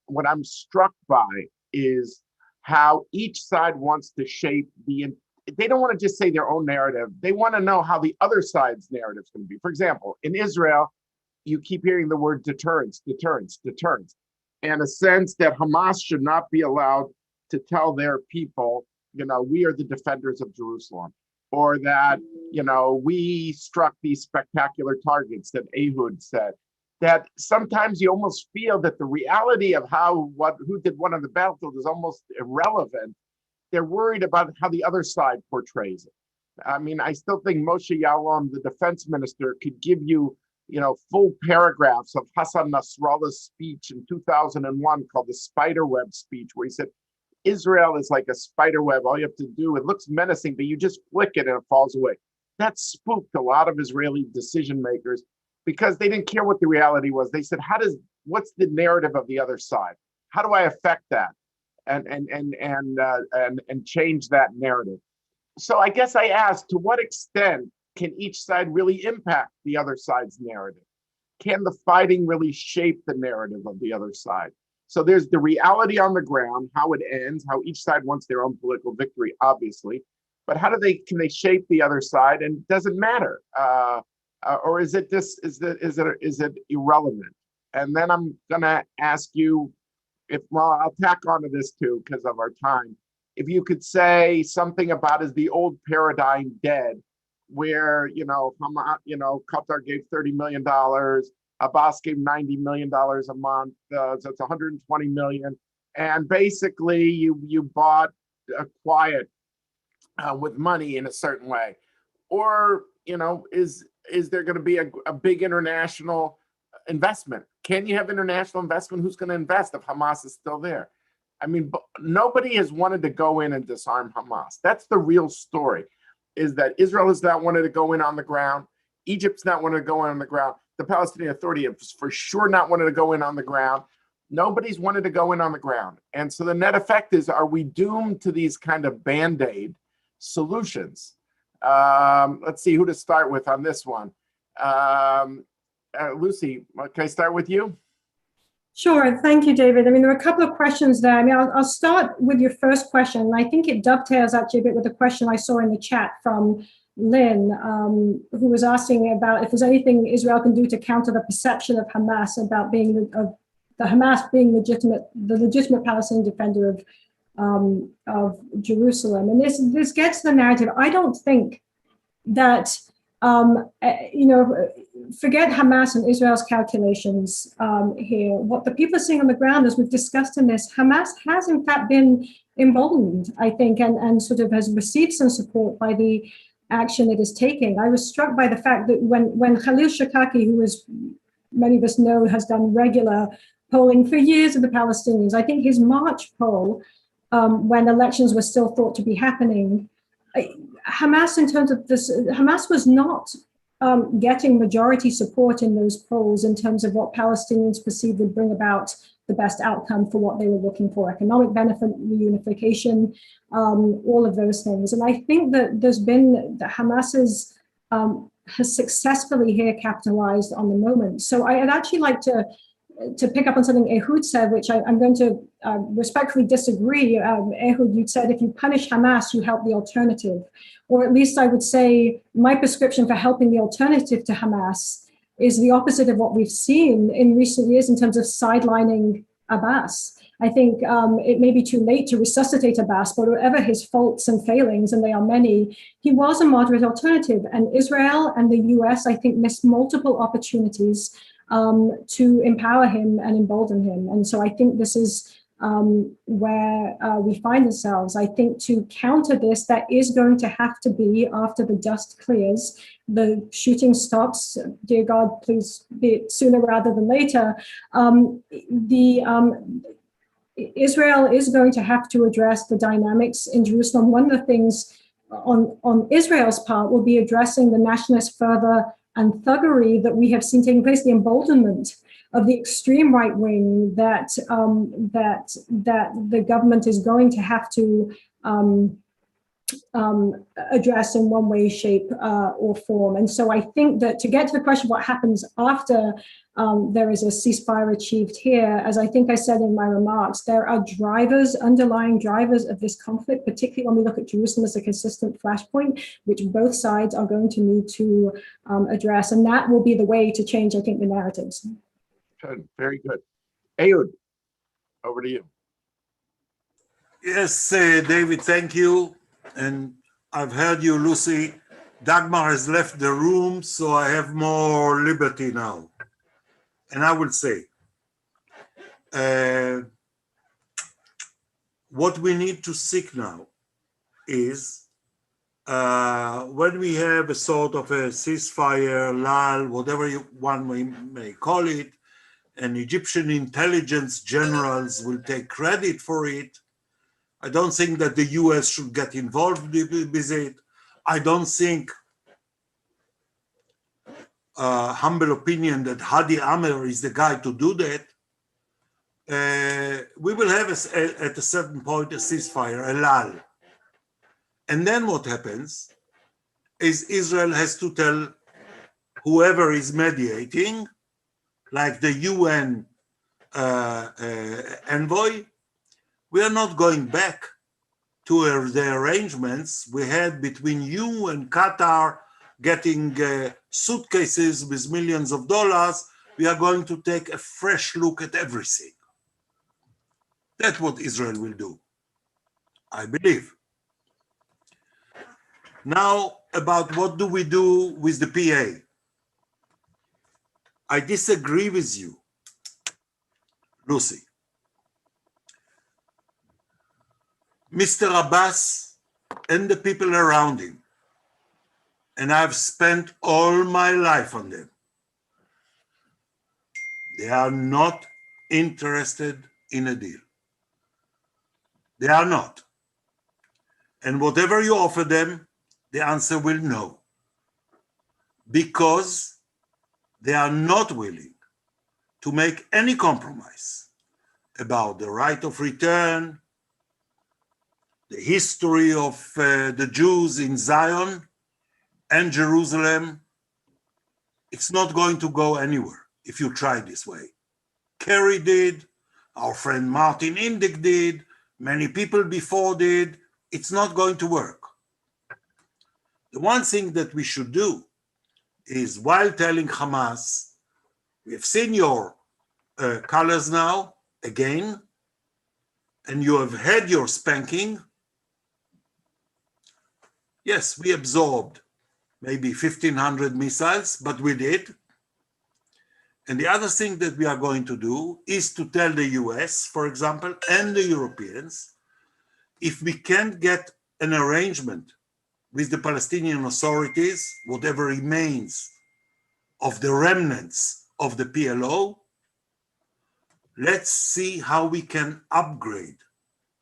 what I'm struck by is how each side wants to shape they don't want to just say their own narrative. They want to know how the other side's narrative is going to be. For example, in Israel, you keep hearing the word deterrence, deterrence, deterrence, and a sense that Hamas should not be allowed to tell their people, we are the defenders of Jerusalem, or that, we struck these spectacular targets that Ehud said. That sometimes you almost feel that the reality of who did what on the battlefield is almost irrelevant. They're worried about how the other side portrays it. I mean, I still think Moshe Yaalon, the defense minister, could give you full paragraphs of Hassan Nasrallah's speech in 2001 called the spiderweb speech, where he said, Israel is like a spider web. All you have to do, it looks menacing, but you just flick it and it falls away. That spooked a lot of Israeli decision makers because they didn't care what the reality was. They said, what's the narrative of the other side? How do I affect that and change that narrative? So I guess I asked, to what extent can each side really impact the other side's narrative? Can the fighting really shape the narrative of the other side? So there's the reality on the ground, how it ends, how each side wants their own political victory, obviously. But how can they shape the other side? And does it matter? Or is it irrelevant? And then I'm gonna ask you, I'll tack onto this too because of our time. If you could say something about, is the old paradigm dead? Where, Qatar gave $30 million, Abbas gave $90 million a month, so it's $120 million. And basically you bought quiet with money in a certain way. or is there going to be a big international investment? Can you have international investment? Who's going to invest if Hamas is still there? I mean, nobody has wanted to go in and disarm Hamas. That's the real story, is that Israel has not wanted to go in on the ground. Egypt's not wanted to go in on the ground. The Palestinian Authority has for sure not wanted to go in on the ground. Nobody's wanted to go in on the ground. And so the net effect is, are we doomed to these kind of Band-Aid solutions? Let's see who to start with on this one. Lucy, can I start with you? Sure. Thank you, David. I mean, there are a couple of questions there. I mean, I'll start with your first question. And I think it dovetails actually a bit with the question I saw in the chat from Lynn, who was asking about if there's anything Israel can do to counter the perception of Hamas about being the Hamas being the legitimate Palestinian defender of Jerusalem. And this gets the narrative. I don't think that forget Hamas and Israel's calculations here. What the people are seeing on the ground, as we've discussed in this, Hamas has in fact been emboldened, I think, and sort of has received some support by the action it is taking. I was struck by the fact that when Khalil Shakaki, who, as many of us know, has done regular polling for years of the Palestinians, I think his March poll, when elections were still thought to be happening, Hamas, in terms of this, Hamas was not getting majority support in those polls in terms of what Palestinians perceived would bring about the best outcome for what they were looking for: economic benefit, reunification, all of those things. And I think that Hamas has successfully here capitalized on the moment. So I'd actually like to pick up on something Ehud said, which I'm going to respectfully disagree. Ehud, you said if you punish Hamas, you help the alternative. Or at least I would say my prescription for helping the alternative to Hamas is the opposite of what we've seen in recent years in terms of sidelining Abbas. I think it may be too late to resuscitate Abbas, but whatever his faults and failings, and they are many, he was a moderate alternative. And Israel and the US, I think, missed multiple opportunities to empower him and embolden him. And so I think this is where we find ourselves. I think to counter this, that is going to have to be, after the dust clears, the shooting stops, dear God, please be it sooner rather than later, Israel is going to have to address the dynamics in Jerusalem. One of the things on Israel's part will be addressing the nationalist fervor and thuggery that we have seen taking place, the emboldenment of the extreme right wing that the government is going to have to address in one way, shape, or form. And so I think that to get to the question of what happens after there is a ceasefire achieved here, as I think I said in my remarks, there are underlying drivers of this conflict, particularly when we look at Jerusalem as a consistent flashpoint, which both sides are going to need to address. And that will be the way to change, I think, the narratives. Good, very good. Ehud, over to you. Yes, David, thank you. And I've heard you, Lucy. Dagmar has left the room, so I have more liberty now. And I will say, what we need to seek now is when we have a sort of a ceasefire, lull, whatever one may call it, and Egyptian intelligence generals will take credit for it. I don't think that the US should get involved with it. I don't think, humble opinion, that Hadi Amer is the guy to do that. We will have at a certain point a ceasefire, a lull. And then what happens is Israel has to tell whoever is mediating, like the UN envoy, we are not going back to the arrangements we had between you and Qatar, getting suitcases with millions of dollars. We are going to take a fresh look at everything. That's what Israel will do, I believe. Now, about what do we do with the PA? I disagree with you, Lucy. Mr. Abbas and the people around him and I've spent all my life on them. They are not interested in a deal. They are not. And whatever you offer them, the answer will no. Because they are not willing to make any compromise about the right of return, the history of the Jews in Zion and Jerusalem. It's not going to go anywhere if you try this way. Kerry did, our friend Martin Indyk did, many people before did. It's not going to work. The one thing that we should do is, while telling Hamas, we have seen your colors now again, and you have had your spanking. Yes, we absorbed maybe 1,500 missiles, but we did. And the other thing that we are going to do is to tell the US, for example, and the Europeans, if we can't get an arrangement with the Palestinian authorities, whatever remains of the remnants of the PLO, let's see how we can upgrade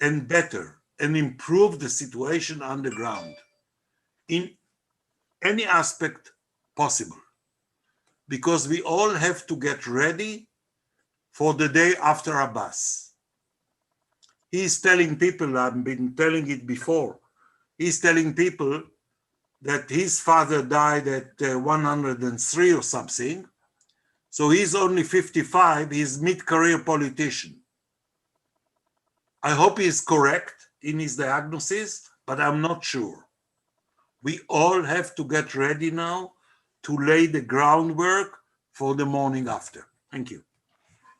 and better and improve the situation on the ground in any aspect possible. Because we all have to get ready for the day after Abbas. He's telling people, I've been telling it before, he's telling people that his father died at 103 or something, so he's only 55, he's mid-career politician. I hope he's correct in his diagnosis, but I'm not sure. We all have to get ready now to lay the groundwork for the morning after. Thank you.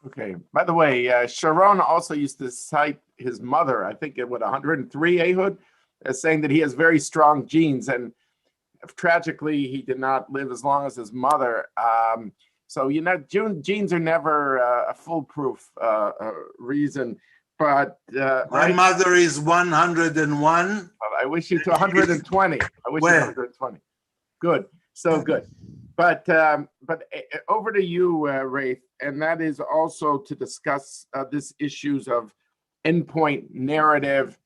Okay. By the way, Sharon also used to cite his mother, I think it was 103, Ehud, as saying that he has very strong genes. And tragically, he did not live as long as his mother. So, you know, genes are never a foolproof reason. But my mother is 101. I wish you to 120. I wish you 120. Good. So good. But over to you, Rafe, and that is also to discuss this issues of endpoint narrative.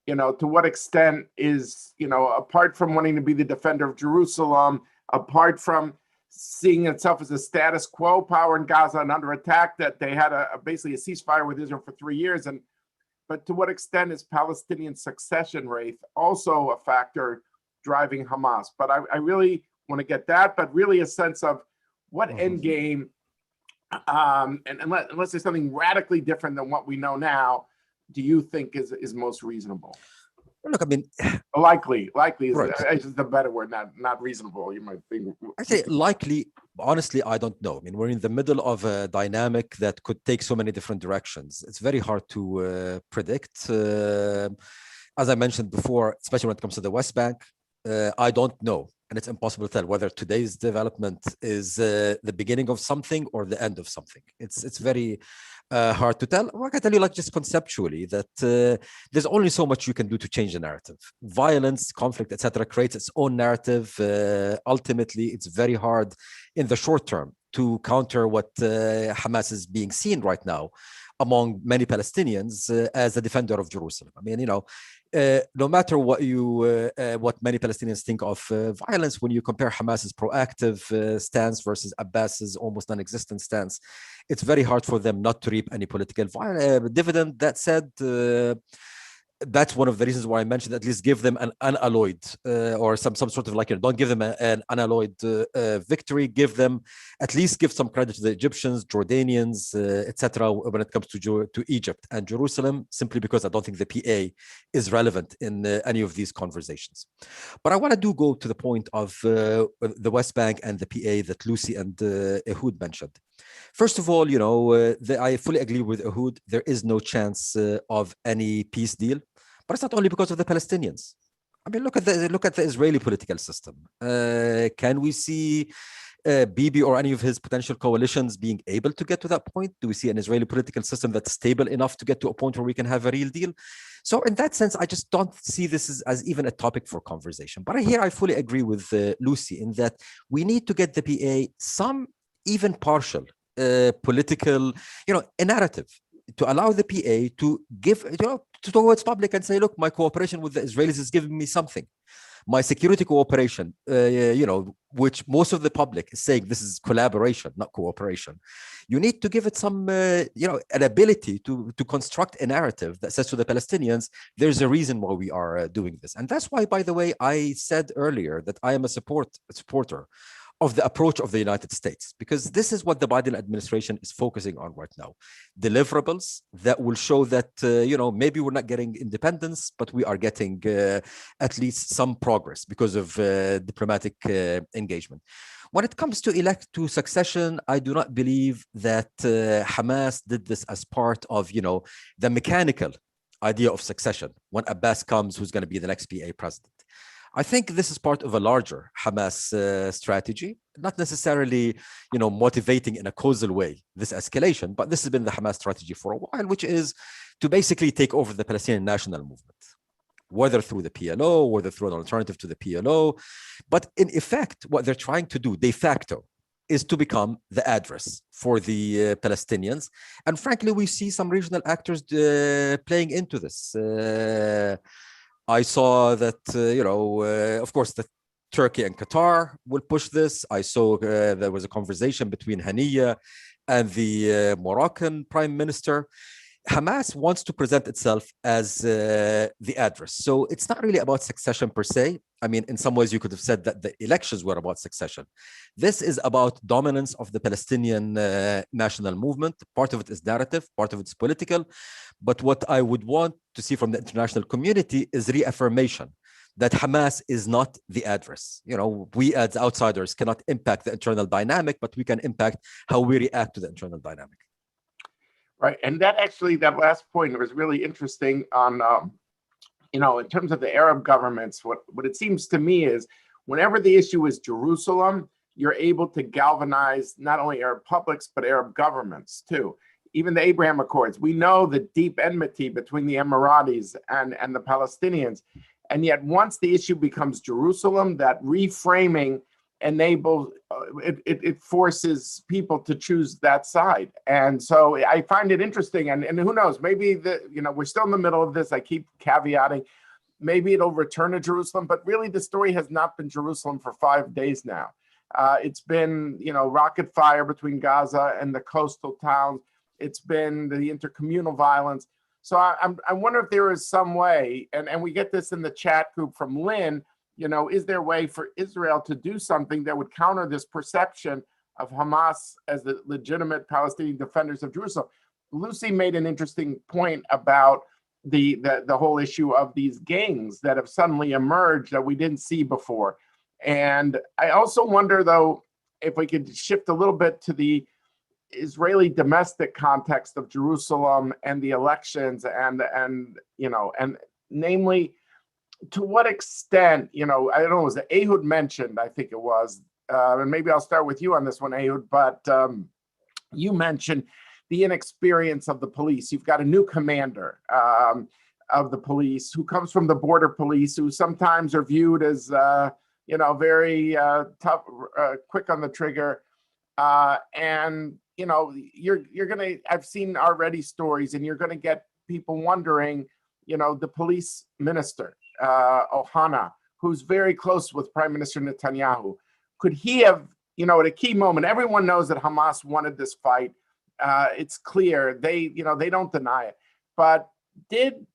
You know, to what extent is, you know, apart from wanting to be the defender of Jerusalem, apart from seeing itself as a status quo power in Gaza and under attack, that they had basically a ceasefire with Israel for 3 years. But to what extent is Palestinian succession rate also a factor driving Hamas? But I really want to get that, but really a sense of what end game, and unless there's something radically different than what we know now, do you think is most reasonable? Look, I mean, likely right. is the better word, not reasonable. You might think. I say likely. Honestly, I don't know. I mean, we're in the middle of a dynamic that could take so many different directions. It's very hard to predict. As I mentioned before, especially when it comes to the West Bank, I don't know. And it's impossible to tell whether today's development is the beginning of something or the end of something. It's very hard to tell. I can tell you, like, just conceptually, that there's only so much you can do to change the narrative. Violence, conflict, etc., creates its own narrative. Ultimately, it's very hard in the short term to counter what Hamas is being seen right now among many Palestinians as a defender of Jerusalem. I mean, you know, no matter what what many Palestinians think of violence, when you compare Hamas's proactive stance versus Abbas's almost non-existent stance, it's very hard for them not to reap any political dividend. That said, that's one of the reasons why I mentioned at least give them an unalloyed or some sort of, like, you know, don't give them an unalloyed victory. Give them, at least give some credit to the Egyptians, Jordanians, etc. when it comes to Egypt and Jerusalem, simply because I don't think the PA is relevant in any of these conversations. But I want to go to the point of the West Bank and the PA that Lucy and Ehud mentioned. First of all, you know, I fully agree with Ehud. There is no chance of any peace deal. But it's not only because of the Palestinians. I mean, look at the Israeli political system. Can we see Bibi or any of his potential coalitions being able to get to that point? Do we see an Israeli political system that's stable enough to get to a point where we can have a real deal? So in that sense, I just don't see this as even a topic for conversation. But here I fully agree with Lucy in that we need to get the PA some even partial political, a narrative to allow the PA to give, towards public and say, look, my cooperation with the Israelis is giving me something. My security cooperation, which most of the public is saying this is collaboration, not cooperation. You need to give it some, an ability to construct a narrative that says to the Palestinians, there's a reason why we are doing this. And that's why, by the way, I said earlier that I am a supporter of the approach of the United States, because this is what the Biden administration is focusing on right now. Deliverables that will show that, maybe we're not getting independence, but we are getting at least some progress because of diplomatic engagement. When it comes to succession, I do not believe that Hamas did this as part of, the mechanical idea of succession. When Abbas comes, who's going to be the next PA president? I think this is part of a larger Hamas strategy, not necessarily, motivating in a causal way this escalation, but this has been the Hamas strategy for a while, which is to basically take over the Palestinian national movement, whether through the PLO, whether through an alternative to the PLO. But in effect, what they're trying to do de facto is to become the address for the Palestinians. And frankly, we see some regional actors playing into this. I saw that, of course, that Turkey and Qatar will push this. I saw there was a conversation between Haniya and the Moroccan prime minister. Hamas wants to present itself as the address. So it's not really about succession per se. I mean, in some ways, you could have said that the elections were about succession. This is about dominance of the Palestinian national movement. Part of it is narrative, part of it is political. But what I would want to see from the international community is reaffirmation that Hamas is not the address. We as outsiders cannot impact the internal dynamic, but we can impact how we react to the internal dynamic. Right, and that last point was really interesting on, in terms of the Arab governments. What it seems to me is whenever the issue is Jerusalem, you're able to galvanize not only Arab publics, but Arab governments too. Even the Abraham Accords, we know the deep enmity between the Emiratis and the Palestinians. And yet once the issue becomes Jerusalem, that reframing enables, it forces people to choose that side. And so I find it interesting, and who knows, maybe we're still in the middle of this. I keep caveating, maybe it'll return to Jerusalem, but really the story has not been Jerusalem for 5 days now. It's been, rocket fire between Gaza and the coastal towns. It's been the intercommunal violence. So I wonder if there is some way, and we get this in the chat group from Lynn, is there a way for Israel to do something that would counter this perception of Hamas as the legitimate Palestinian defenders of Jerusalem? Lucy made an interesting point about the whole issue of these gangs that have suddenly emerged that we didn't see before. And I also wonder, though, if we could shift a little bit to the Israeli domestic context of Jerusalem and the elections and namely, to what extent, I don't know, was it Ehud mentioned, I think it was, and maybe I'll start with you on this one, Ehud, but you mentioned the inexperience of the police. You've got a new commander of the police who comes from the border police, who sometimes are viewed as, very tough, quick on the trigger. And, you're going to, I've seen already stories, and you're going to get people wondering, the police minister, Ohana, who's very close with Prime Minister Netanyahu, could he have, at a key moment, everyone knows that Hamas wanted this fight. It's clear, they don't deny it. But did,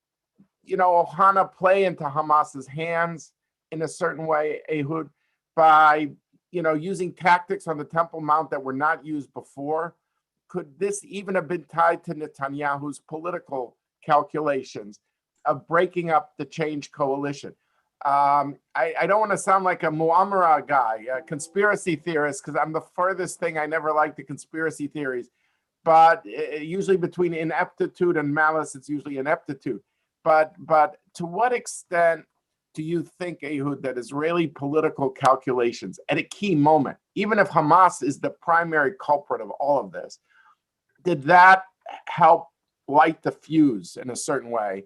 Ohana play into Hamas's hands in a certain way, Ehud, by, using tactics on the Temple Mount that were not used before? Could this even have been tied to Netanyahu's political calculations of breaking up the Change coalition? I don't want to sound like a Muammar guy, a conspiracy theorist, because I'm the furthest thing. I never liked the conspiracy theories. But usually between ineptitude and malice, it's usually ineptitude. But to what extent do you think, Ehud, that Israeli political calculations at a key moment, even if Hamas is the primary culprit of all of this, did that help light the fuse in a certain way?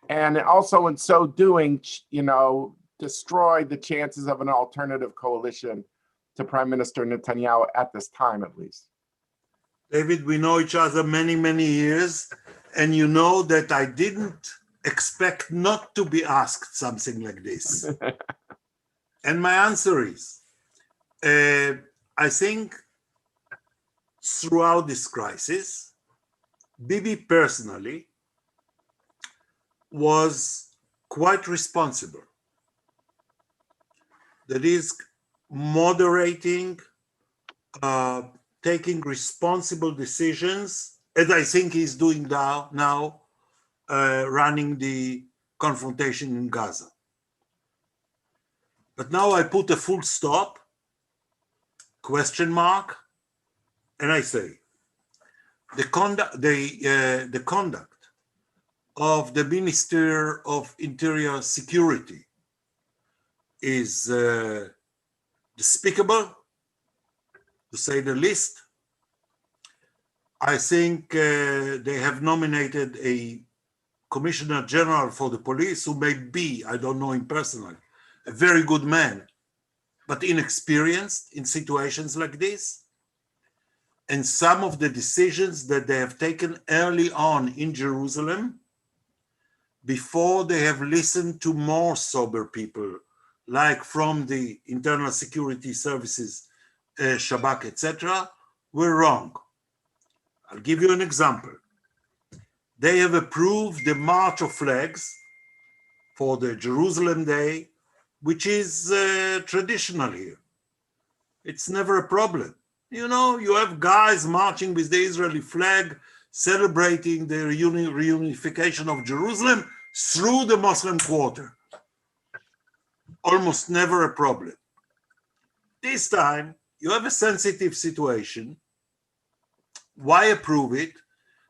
And also in so doing, destroy the chances of an alternative coalition to Prime Minister Netanyahu at this time, at least? David, we know each other many, many years, and you know that I didn't expect not to be asked something like this. And my answer is, I think throughout this crisis, Bibi personally was quite responsible. That is, moderating, taking responsible decisions, as I think he's doing now, running the confrontation in Gaza. But now I put a full stop, question mark, and I say, the conduct of the Minister of Interior Security is despicable, to say the least. I think they have nominated a Commissioner General for the police who may be, I don't know him personally, a very good man, but inexperienced in situations like this. And some of the decisions that they have taken early on in Jerusalem, before they have listened to more sober people, like from the Internal Security Services, Shabak, etc., were wrong. I'll give you an example. They have approved the March of Flags for the Jerusalem Day, which is traditional here. It's never a problem. You know, you have guys marching with the Israeli flag, celebrating the reunification of Jerusalem through the Muslim quarter. Almost never a problem. This time, you have a sensitive situation. Why approve it?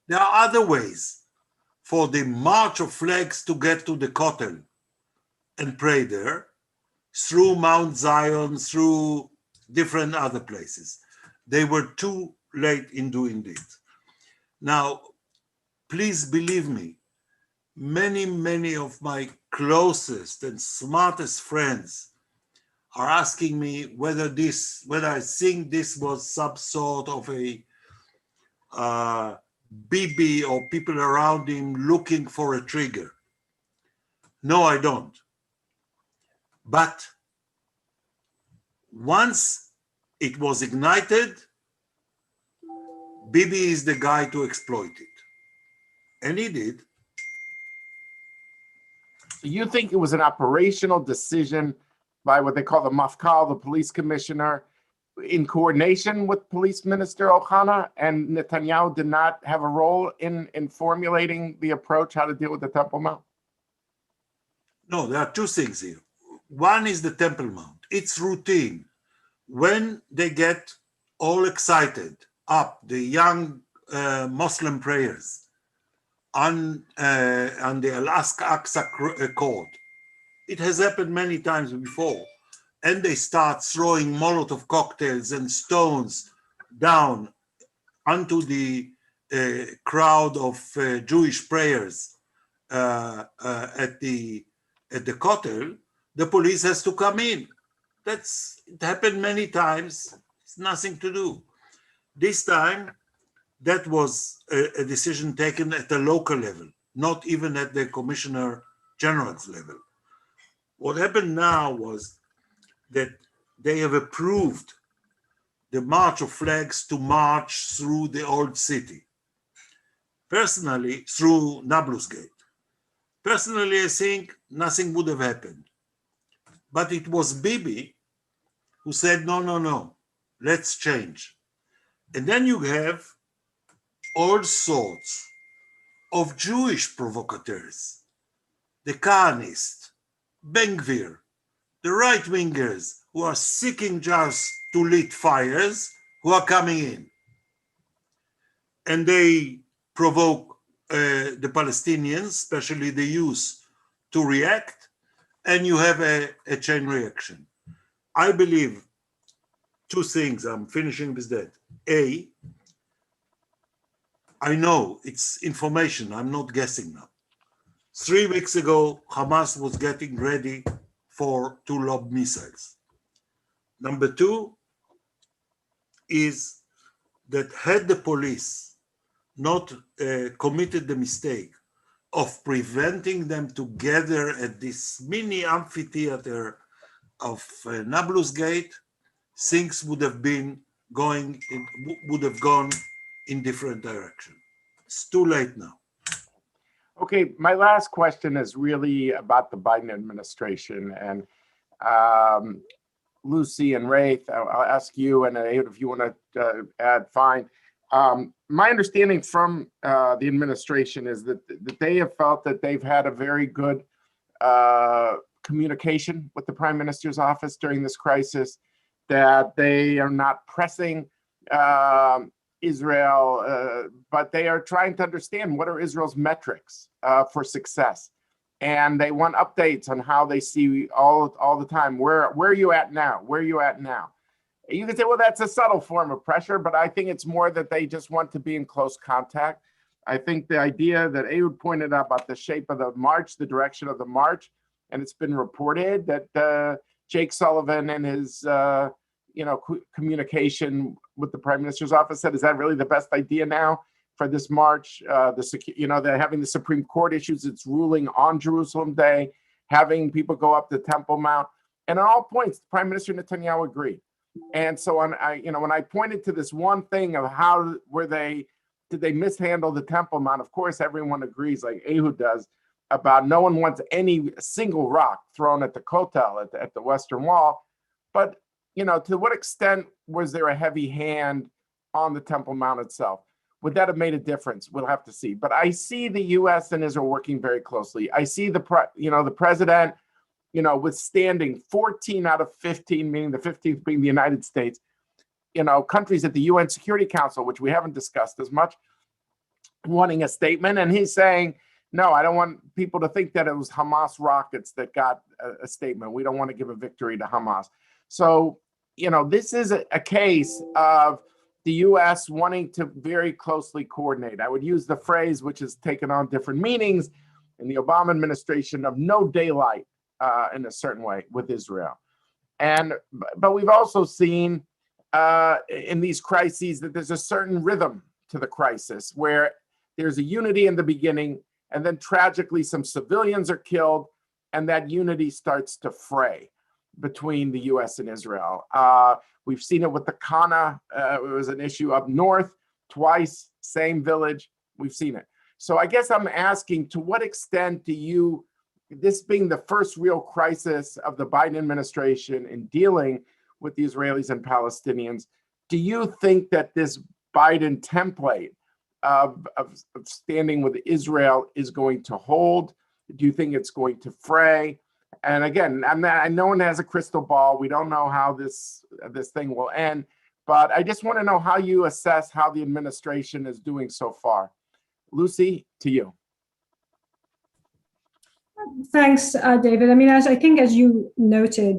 There are other ways for the March of Flags to get to the Kotel and pray there, through Mount Zion, through different other places. They were too late in doing this. Now, please believe me, many, many of my closest and smartest friends are asking me whether I think this was some sort of a Bibi or people around him looking for a trigger. No, I don't. But once it was ignited, Bibi is the guy to exploit it. And he did. You think it was an operational decision by what they call the Mafkal, the police commissioner, in coordination with Police Minister Ohana, and Netanyahu did not have a role in formulating the approach how to deal with the Temple Mount? No, there are two things here. One is the Temple Mount. It's routine. When they get all excited up, the young Muslim prayers on the Al-Aqsa court, it has happened many times before, and they start throwing Molotov cocktails and stones down onto the crowd of Jewish prayers at the Kotel, the police has to come in. It happened many times. It's nothing to do. This time, that was a decision taken at the local level, not even at the Commissioner General's level. What happened now was that they have approved the March of Flags to march through the old city. Personally, through Nablus Gate. Personally, I think nothing would have happened. But it was Bibi who said, no, let's change. And then you have all sorts of Jewish provocateurs, the Kahanists, Ben-Gvir, the right-wingers who are seeking just to lit fires, who are coming in. And they provoke the Palestinians, especially the youth, to react. and you have a chain reaction. I believe two things. I'm finishing with that. A, I know it's information. I'm not guessing now. 3 weeks ago, Hamas was getting ready to lob missiles. Number two is that had the police not committed the mistake of preventing them to gather at this mini amphitheater of Nablus Gate, things would have gone in different direction. It's too late now. Okay, my last question is really about the Biden administration, and Lucy and Ghaith, I'll ask you, and Ehud, if you want to add, fine. My understanding from the administration is that they have felt that they've had a very good communication with the Prime Minister's office during this crisis, that they are not pressing Israel, but they are trying to understand what are Israel's metrics for success. And they want updates on how they see all the time. Where are you at now? Where are you at now? You can say, well, that's a subtle form of pressure, but I think it's more that they just want to be in close contact. I think the idea that Ehud pointed out about the shape of the march, the direction of the march, and it's been reported that Jake Sullivan and his communication with the Prime Minister's office said, is that really the best idea now for this march? They're having the Supreme Court issues its ruling on Jerusalem Day, having people go up the Temple Mount, and on all points, Prime Minister Netanyahu agreed. And so when I pointed to this one thing of did they mishandle the Temple Mount? Of course, everyone agrees, like Ehud does, about no one wants any single rock thrown at the Kotel, at the Western Wall. But to what extent was there a heavy hand on the Temple Mount itself? Would that have made a difference? We'll have to see. But I see the U.S. and Israel working very closely. I see the president, withstanding 14 out of 15, meaning the 15th being the United States, countries at the UN Security Council, which we haven't discussed as much, wanting a statement. And he's saying, no, I don't want people to think that it was Hamas rockets that got a statement. We don't want to give a victory to Hamas. So, this is a case of the U.S. wanting to very closely coordinate. I would use the phrase, which has taken on different meanings in the Obama administration, of no daylight in a certain way with Israel. But we've also seen in these crises that there's a certain rhythm to the crisis where there's a unity in the beginning, and then tragically some civilians are killed, and that unity starts to fray between the U.S. and Israel. We've seen it with the Kana. It was an issue up north, twice, same village. We've seen it. So I guess I'm asking, to what extent do this being the first real crisis of the Biden administration in dealing with the Israelis and Palestinians, do you think that this Biden template of standing with Israel is going to hold? Do you think it's going to fray? And again, no one has a crystal ball. We don't know how this thing will end, but I just want to know how you assess how the administration is doing so far. Lucy, to you. Thanks, David. I mean, as you noted,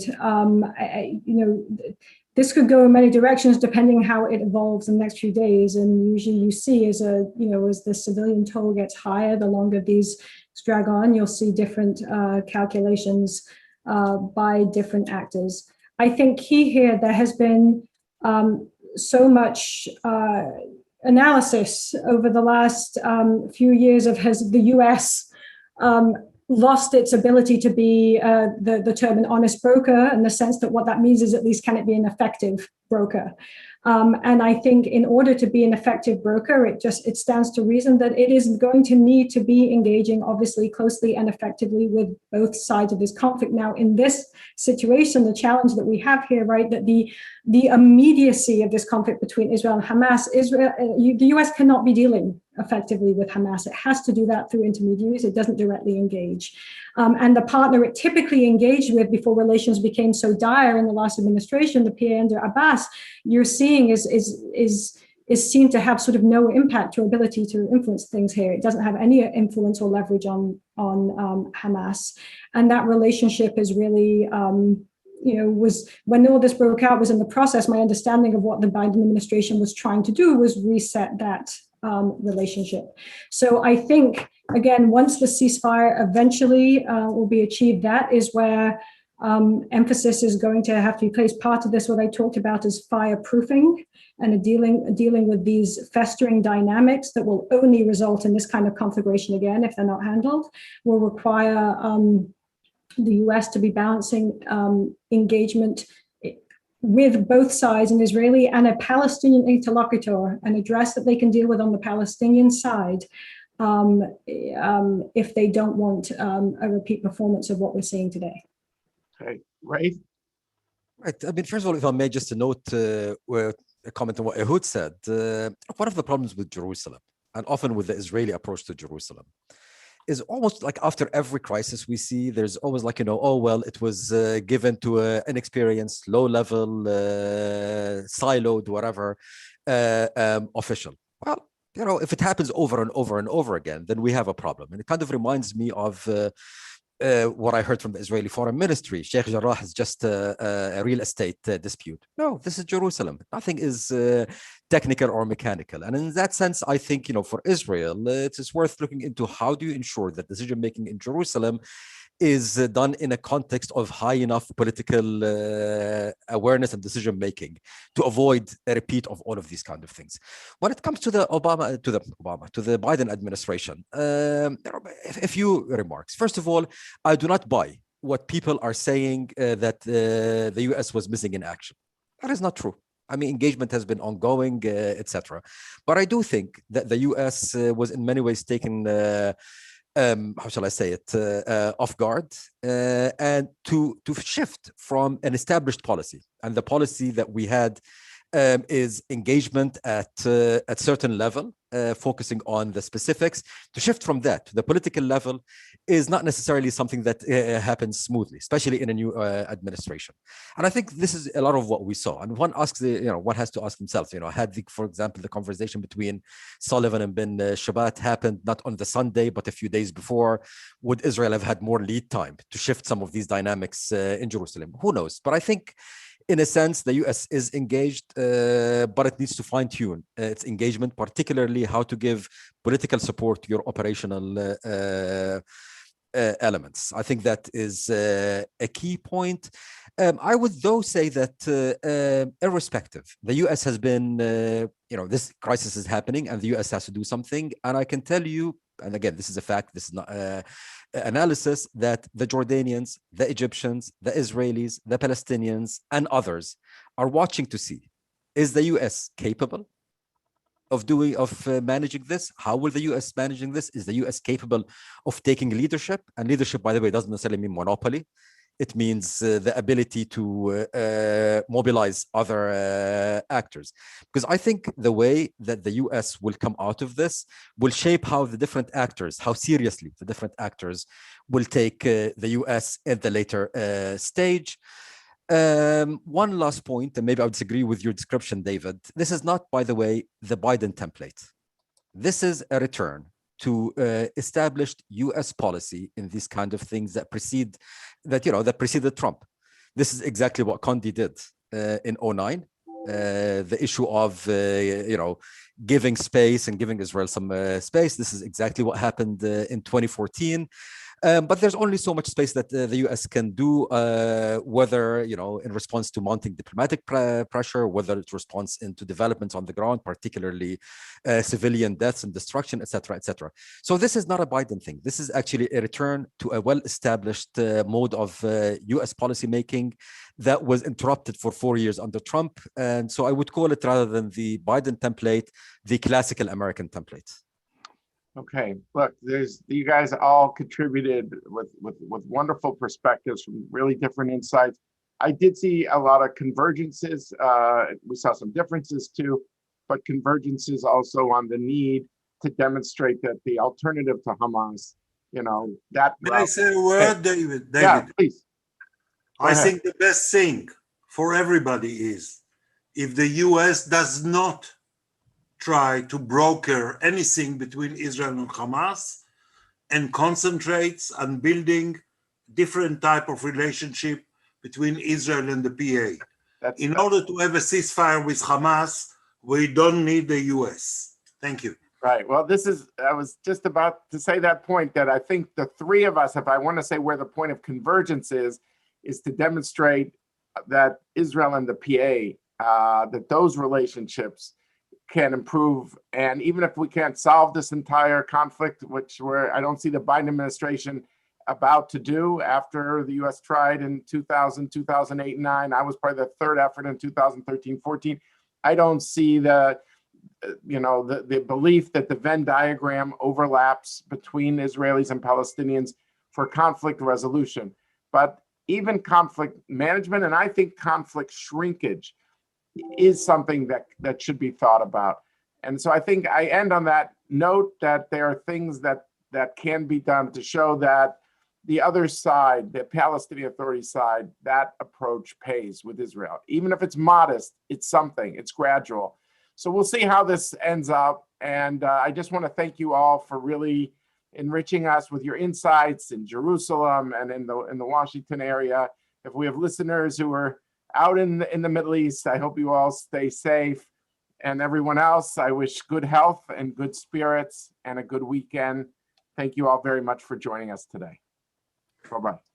this could go in many directions depending how it evolves in the next few days. And usually you see as the civilian toll gets higher, the longer these drag on, you'll see different calculations by different actors. I think key here, there has been so much analysis over the last few years of has the US lost its ability to be the term an honest broker, in the sense that what that means is at least can it be an effective broker. And I think in order to be an effective broker, it stands to reason that it is going to need to be engaging obviously closely and effectively with both sides of this conflict. Now, in this situation, the challenge that we have here, right, that the immediacy of this conflict between Israel and Hamas, the US cannot be dealing effectively with Hamas. It has to do that through intermediaries. It doesn't directly engage. And the partner it typically engaged with before relations became so dire in the last administration, the PA under Abbas, you're seeing is is seen to have sort of no impact or ability to influence things here. It doesn't have any influence or leverage on Hamas, and that relationship is really, was when all this broke out was in the process. My understanding of what the Biden administration was trying to do was reset that relationship. So I think, again, once the ceasefire eventually will be achieved, that is where emphasis is going to have to be placed. Part of this, what I talked about, is fireproofing and dealing with these festering dynamics that will only result in this kind of conflagration again if they're not handled, will require the US to be balancing engagement with both sides, an Israeli and a Palestinian interlocutor, an address that they can deal with on the Palestinian side, if they don't want a repeat performance of what we're seeing today. Okay, right. Right. I mean, first of all, if I may just note a comment on what Ehud said, one of the problems with Jerusalem, and often with the Israeli approach to Jerusalem, is almost like after every crisis we see, there's always like, oh, well, it was given to an inexperienced, low-level, siloed, whatever, official. Well, if it happens over and over and over again, then we have a problem. And it kind of reminds me of what I heard from the Israeli Foreign Ministry. Sheikh Jarrah is just a real estate dispute. No, this is Jerusalem. Nothing is technical or mechanical. And in that sense, I think, for Israel, it's worth looking into how do you ensure that decision-making in Jerusalem is done in a context of high enough political awareness and decision-making to avoid a repeat of all of these kind of things. When it comes to the Biden administration, a few remarks. First of all, I do not buy what people are saying that the US was missing in action. That is not true. I mean, engagement has been ongoing, etc. But I do think that the US was in many ways taken how shall I say it, off guard, and to shift from an established policy. And the policy that we had is engagement at certain level, focusing on the specifics. To shift from that to the political level is not necessarily something that happens smoothly, especially in a new administration. And I think this is a lot of what we saw. And one asks, one has to ask himself, had for example, the conversation between Sullivan and Ben Shabbat happened not on the Sunday, but a few days before, would Israel have had more lead time to shift some of these dynamics in Jerusalem? Who knows? But I think, in a sense, the US is engaged, but it needs to fine-tune its engagement, particularly how to give political support to your operational elements. I think that is a key point. I would, though, say that irrespective, the US has been, this crisis is happening and the US has to do something. And I can tell you, and again, this is a fact, this is not analysis, that the Jordanians, the Egyptians, the Israelis, the Palestinians, and others are watching to see, is the US capable of managing this? How will the US managing this? Is the US capable of taking leadership? And leadership, by the way, doesn't necessarily mean monopoly. It means the ability to mobilize other actors. Because I think the way that the US will come out of this will shape how the different actors, how seriously the different actors will take the US at the later stage. One last point, and maybe I would disagree with your description, David. This is not, by the way, the Biden template. This is a return to established US policy in these kind of things that preceded Trump. This is exactly what Condi did in 2009. The issue of giving space and giving Israel some space. This is exactly what happened in 2014. But there's only so much space that the US can do, whether, in response to mounting diplomatic pressure, whether it's response into developments on the ground, particularly civilian deaths and destruction, et cetera, et cetera. So this is not a Biden thing. This is actually a return to a well-established mode of US policymaking that was interrupted for 4 years under Trump. And so I would call it, rather than the Biden template, the classical American template. Okay, look, you guys all contributed with wonderful perspectives from really different insights. I did see a lot of convergences. We saw some differences too, but convergences also on the need to demonstrate that the alternative to Hamas, that. May I say a word, David? Yeah, please. I think the best thing for everybody is if the US does not try to broker anything between Israel and Hamas and concentrates on building different type of relationship between Israel and the PA. In order to have a ceasefire with Hamas, we don't need the US. Thank you. Right. Well, I was just about to say that point, that I think the three of us, if I want to say where the point of convergence is to demonstrate that Israel and the PA, that those relationships can improve. And even if we can't solve this entire conflict, which I don't see the Biden administration about to do after the US tried in 2000, 2008, and 9, I was probably the third effort in 2013, 14. I don't see the belief that the Venn diagram overlaps between Israelis and Palestinians for conflict resolution. But even conflict management, and I think conflict shrinkage, is something that should be thought about. And so I think I end on that note, that there are things that can be done to show that the other side, the Palestinian Authority side, that approach pays with Israel. Even if it's modest, it's something, it's gradual. So we'll see how this ends up. And I just want to thank you all for really enriching us with your insights in Jerusalem and in the Washington area. If we have listeners who are out in the Middle East, I hope you all stay safe. And everyone else, I wish good health and good spirits and a good weekend. Thank you all very much for joining us today. Bye-bye.